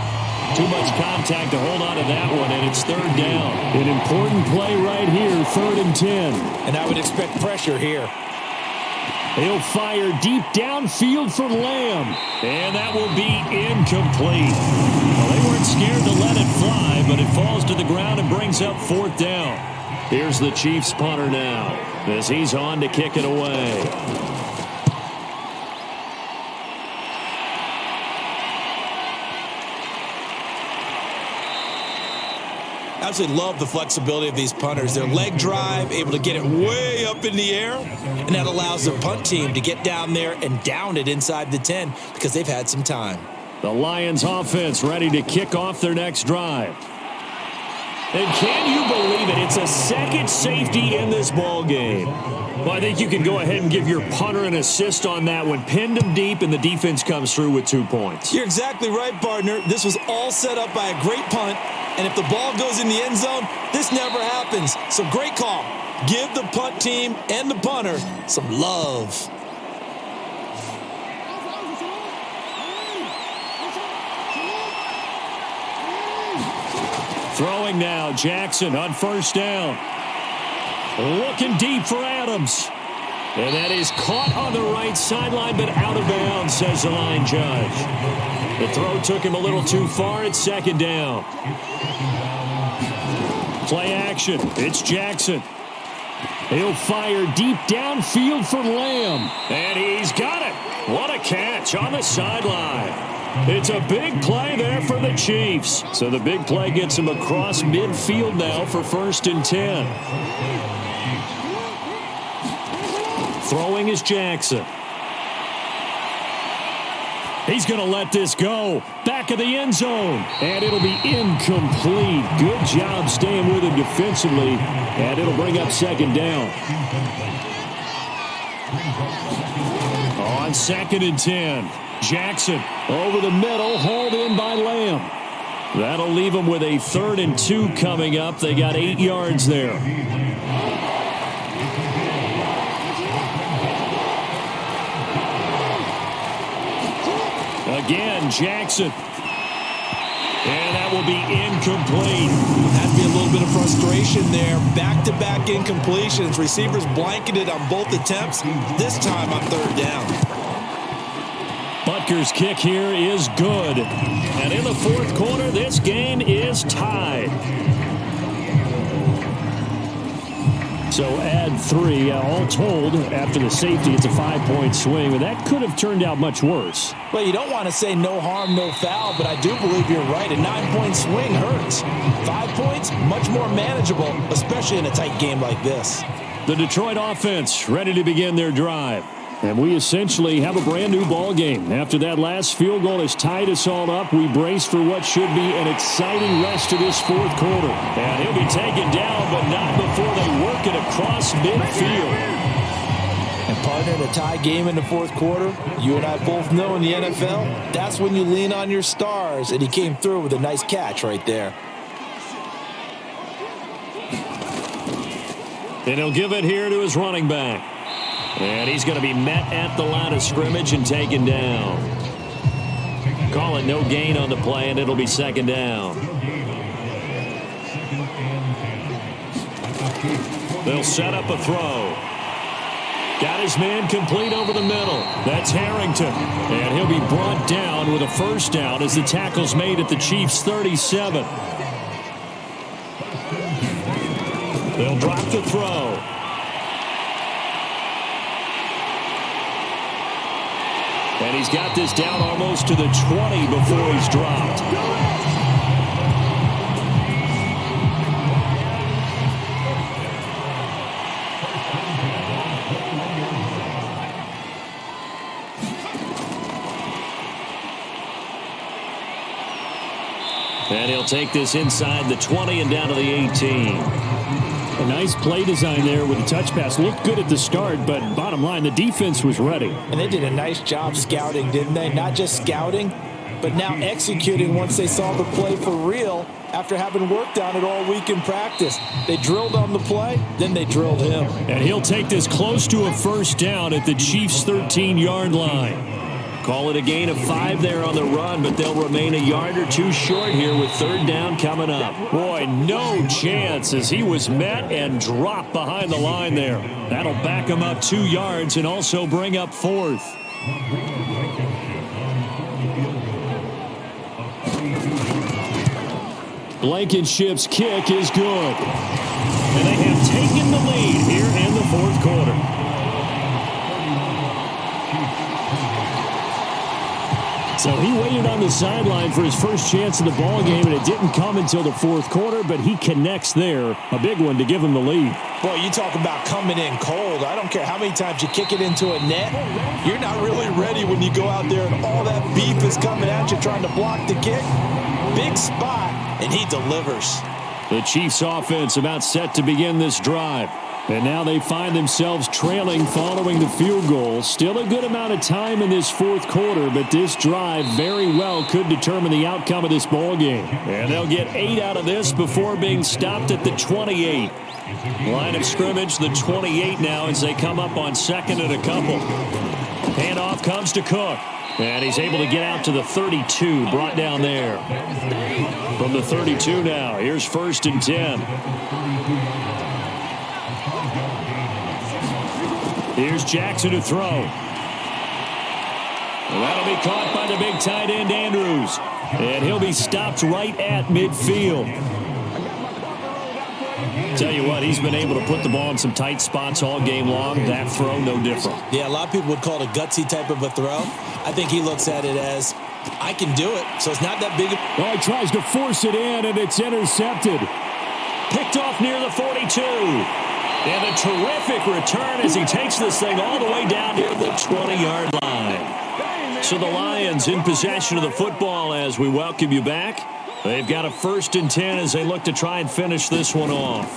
Too much contact to hold on to that one, and it's 3rd down. An important play right here, 3rd and 10. And I would expect pressure here. He'll fire deep downfield for Lamb, and that will be incomplete. Well, they weren't scared to let it fly, but it falls to the ground and brings up 4th down. Here's the Chiefs punter now, as he's on to kick it away. Absolutely love the flexibility of these punters. Their leg drive, able to get it way up in the air, and that allows the punt team to get down there and down it inside the 10 because they've had some time. The Lions offense ready to kick off their next drive. And can you believe it? It's a 2nd safety in this ball game. Well, I think you can go ahead and give your punter an assist on that one. Pinned him deep, and the defense comes through with 2 points. You're exactly right, partner. This was all set up by a great punt, and if the ball goes in the end zone, this never happens. So great call. Give the punt team and the punter some love. Throwing now, Jackson on 1st down. Looking deep for Adams. And that is caught on the right sideline, but out of bounds, says the line judge. The throw took him a little too far. It's 2nd down. Play action. It's Jackson. He'll fire deep downfield for Lamb. And he's got it. What a catch on the sideline. It's a big play there for the Chiefs. So the big play gets him across midfield now for 1st and 10. Throwing is Jackson. He's going to let this go. Back of the end zone. And it'll be incomplete. Good job staying with him defensively. And it'll bring up second down. On 2nd and 10. Jackson over the middle. Hauled in by Lamb. That'll leave them with a 3rd and 2 coming up. They got 8 yards there. Again, Jackson. And that will be incomplete. Had to be a little bit of frustration there. Back-to-back incompletions. Receivers blanketed on both attempts. This time on 3rd down. Butker's kick here is good. And in the 4th quarter, this game is tied. So add 3. All told, after the safety, it's a 5-point swing. And that could have turned out much worse. Well, you don't want to say no harm, no foul, but I do believe you're right. A 9-point swing hurts. 5 points, much more manageable, especially in a tight game like this. The Detroit offense ready to begin their drive. And we essentially have a brand new ball game. After that last field goal has tied us all up, we brace for what should be an exciting rest of this 4th quarter. And he'll be taken down, but not before they work it across midfield. And partner, in a tie game in the 4th quarter, you and I both know in the NFL, that's when you lean on your stars. And he came through with a nice catch right there. And he'll give it here to his running back. And he's going to be met at the line of scrimmage and taken down. Call it no gain on the play, and it'll be 2nd down. They'll set up a throw. Got his man complete over the middle. That's Harrington. And he'll be brought down with a 1st down as the tackle's made at the Chiefs' 37. They'll drop the throw. And he's got this down almost to the 20 before he's dropped. And he'll take this inside the 20 and down to the 18. A nice play design there with the touch pass. Looked good at the start, but bottom line, the defense was ready. And they did a nice job scouting, didn't they? Not just scouting, but now executing once they saw the play for real after having worked on it all week in practice. They drilled on the play, then they drilled him. And he'll take this close to a 1st down at the Chiefs' 13-yard line. Call it a gain of 5 there on the run, but they'll remain a yard or 2 short here with 3rd down coming up. Boy, no chance as he was met and dropped behind the line there. That'll back him up 2 yards and also bring up 4th. Blankenship's kick is good. And they have taken the lead here in the 4th quarter. So he waited on the sideline for his first chance of the ball game, and it didn't come until the 4th quarter, but he connects there. A big one to give him the lead. Boy, you talk about coming in cold. I don't care how many times you kick it into a net. You're not really ready when you go out there and all that beef is coming at you trying to block the kick. Big spot, and he delivers. The Chiefs offense about set to begin this drive. And now they find themselves trailing following the field goal. Still a good amount of time in this 4th quarter, but this drive very well could determine the outcome of this ball game. And they'll get 8 out of this before being stopped at the 28. Line of scrimmage, the 28 now as they come up on 2nd and a couple. Handoff comes to Cook. And he's able to get out to the 32, brought down there. From the 32 now, here's 1st and 10. Here's Jackson to throw. And that'll be caught by the big tight end, Andrews. And he'll be stopped right at midfield. Tell you what, he's been able to put the ball in some tight spots all game long. That throw, no different. Yeah, a lot of people would call it a gutsy type of a throw. I think he looks at it as, I can do it, so it's not that big. Oh, he tries to force it in, and it's intercepted. Picked off near the 42. And a terrific return as he takes this thing all the way down near the 20-yard line. So the Lions in possession of the football as we welcome you back. They've got a 1st and 10 as they look to try and finish this one off.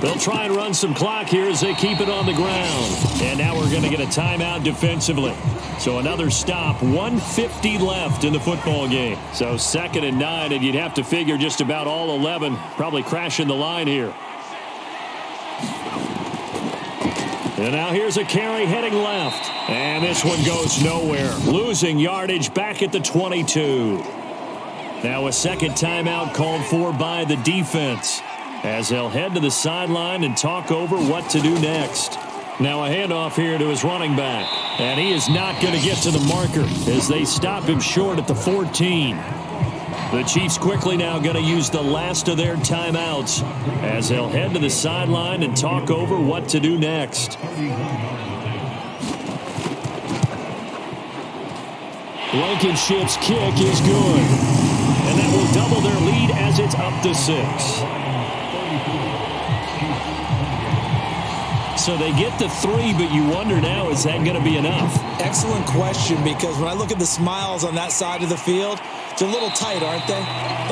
They'll try and run some clock here as they keep it on the ground. And now we're going to get a timeout defensively. So another stop, 1:50 left in the football game. So 2nd and 9, and you'd have to figure just about all 11 probably crashing the line here. And now here's a carry heading left. And this one goes nowhere. Losing yardage back at the 22. Now a second timeout called for by the defense as they'll head to the sideline and talk over what to do next. Now a handoff here to his running back. And he is not going to get to the marker as they stop him short at the 14. The Chiefs quickly now going to use the last of their timeouts as they'll head to the sideline and talk over what to do next. Blankenship's kick is good. And that will double their lead as it's up to 6. So they get the 3, but you wonder now, is that going to be enough? Excellent question, because when I look at the smiles on that side of the field, they're a little tight, aren't they?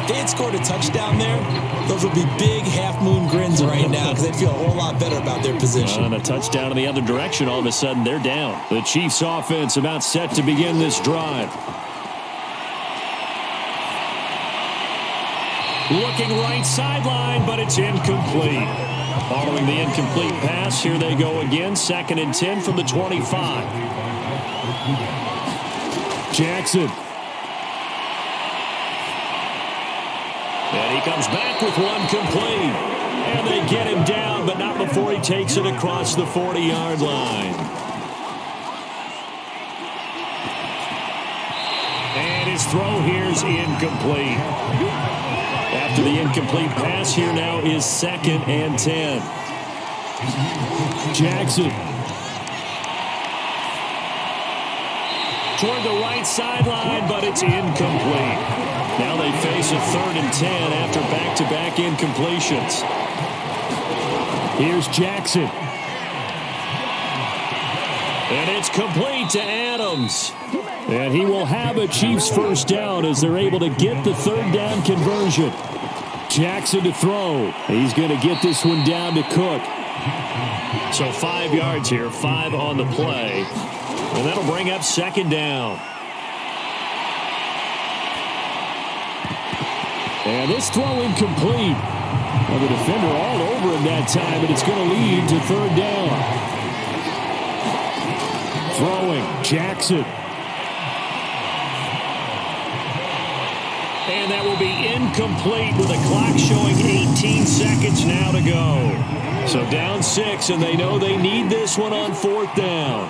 If they had scored a touchdown there, those would be big half-moon grins right now because they'd feel a whole lot better about their position. And a touchdown in the other direction, all of a sudden they're down. The Chiefs offense about set to begin this drive. Looking right sideline, but it's incomplete. Following the incomplete pass, here they go again. 2nd and 10 from the 25. Jackson. And he comes back with one complete. And they get him down, but not before he takes it across the 40-yard line. And his throw here is incomplete. After the incomplete pass, here now is 2nd and 10. Jackson. Toward the right sideline, but it's incomplete. Now they face a 3rd and 10 after back-to-back incompletions. Here's Jackson. And it's complete to Adams. And he will have a Chiefs 1st down as they're able to get the 3rd down conversion. Jackson to throw. He's going to get this one down to Cook. So 5 yards here, 5 on the play. And that'll bring up 2nd down. And this throw incomplete. Well, the defender all over him that time, but it's going to lead to 3rd down. Throwing, Jackson. And that will be incomplete with a clock showing 18 seconds now to go. So down 6, and they know they need this one on 4th down.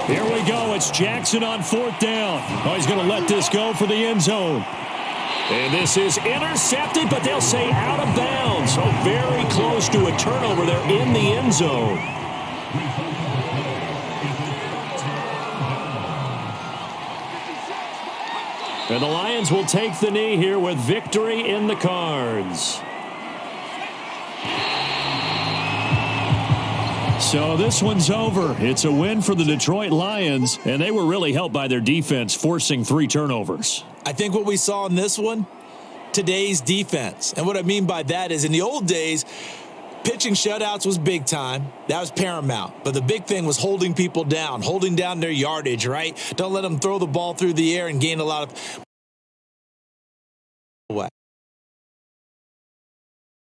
Here we go. It's Jackson on 4th down. Oh, he's going to let this go for the end zone. And this is intercepted, but they'll say out of bounds. So very close to a turnover there in the end zone. And the Lions will take the knee here with victory in the cards. So this one's over. It's a win for the Detroit Lions, and they were really helped by their defense, forcing 3 turnovers. I think what we saw in this one, today's defense. And what I mean by that is in the old days, pitching shutouts was big time. That was paramount. But the big thing was holding people down, holding down their yardage, right? Don't let them throw the ball through the air and gain a lot of away.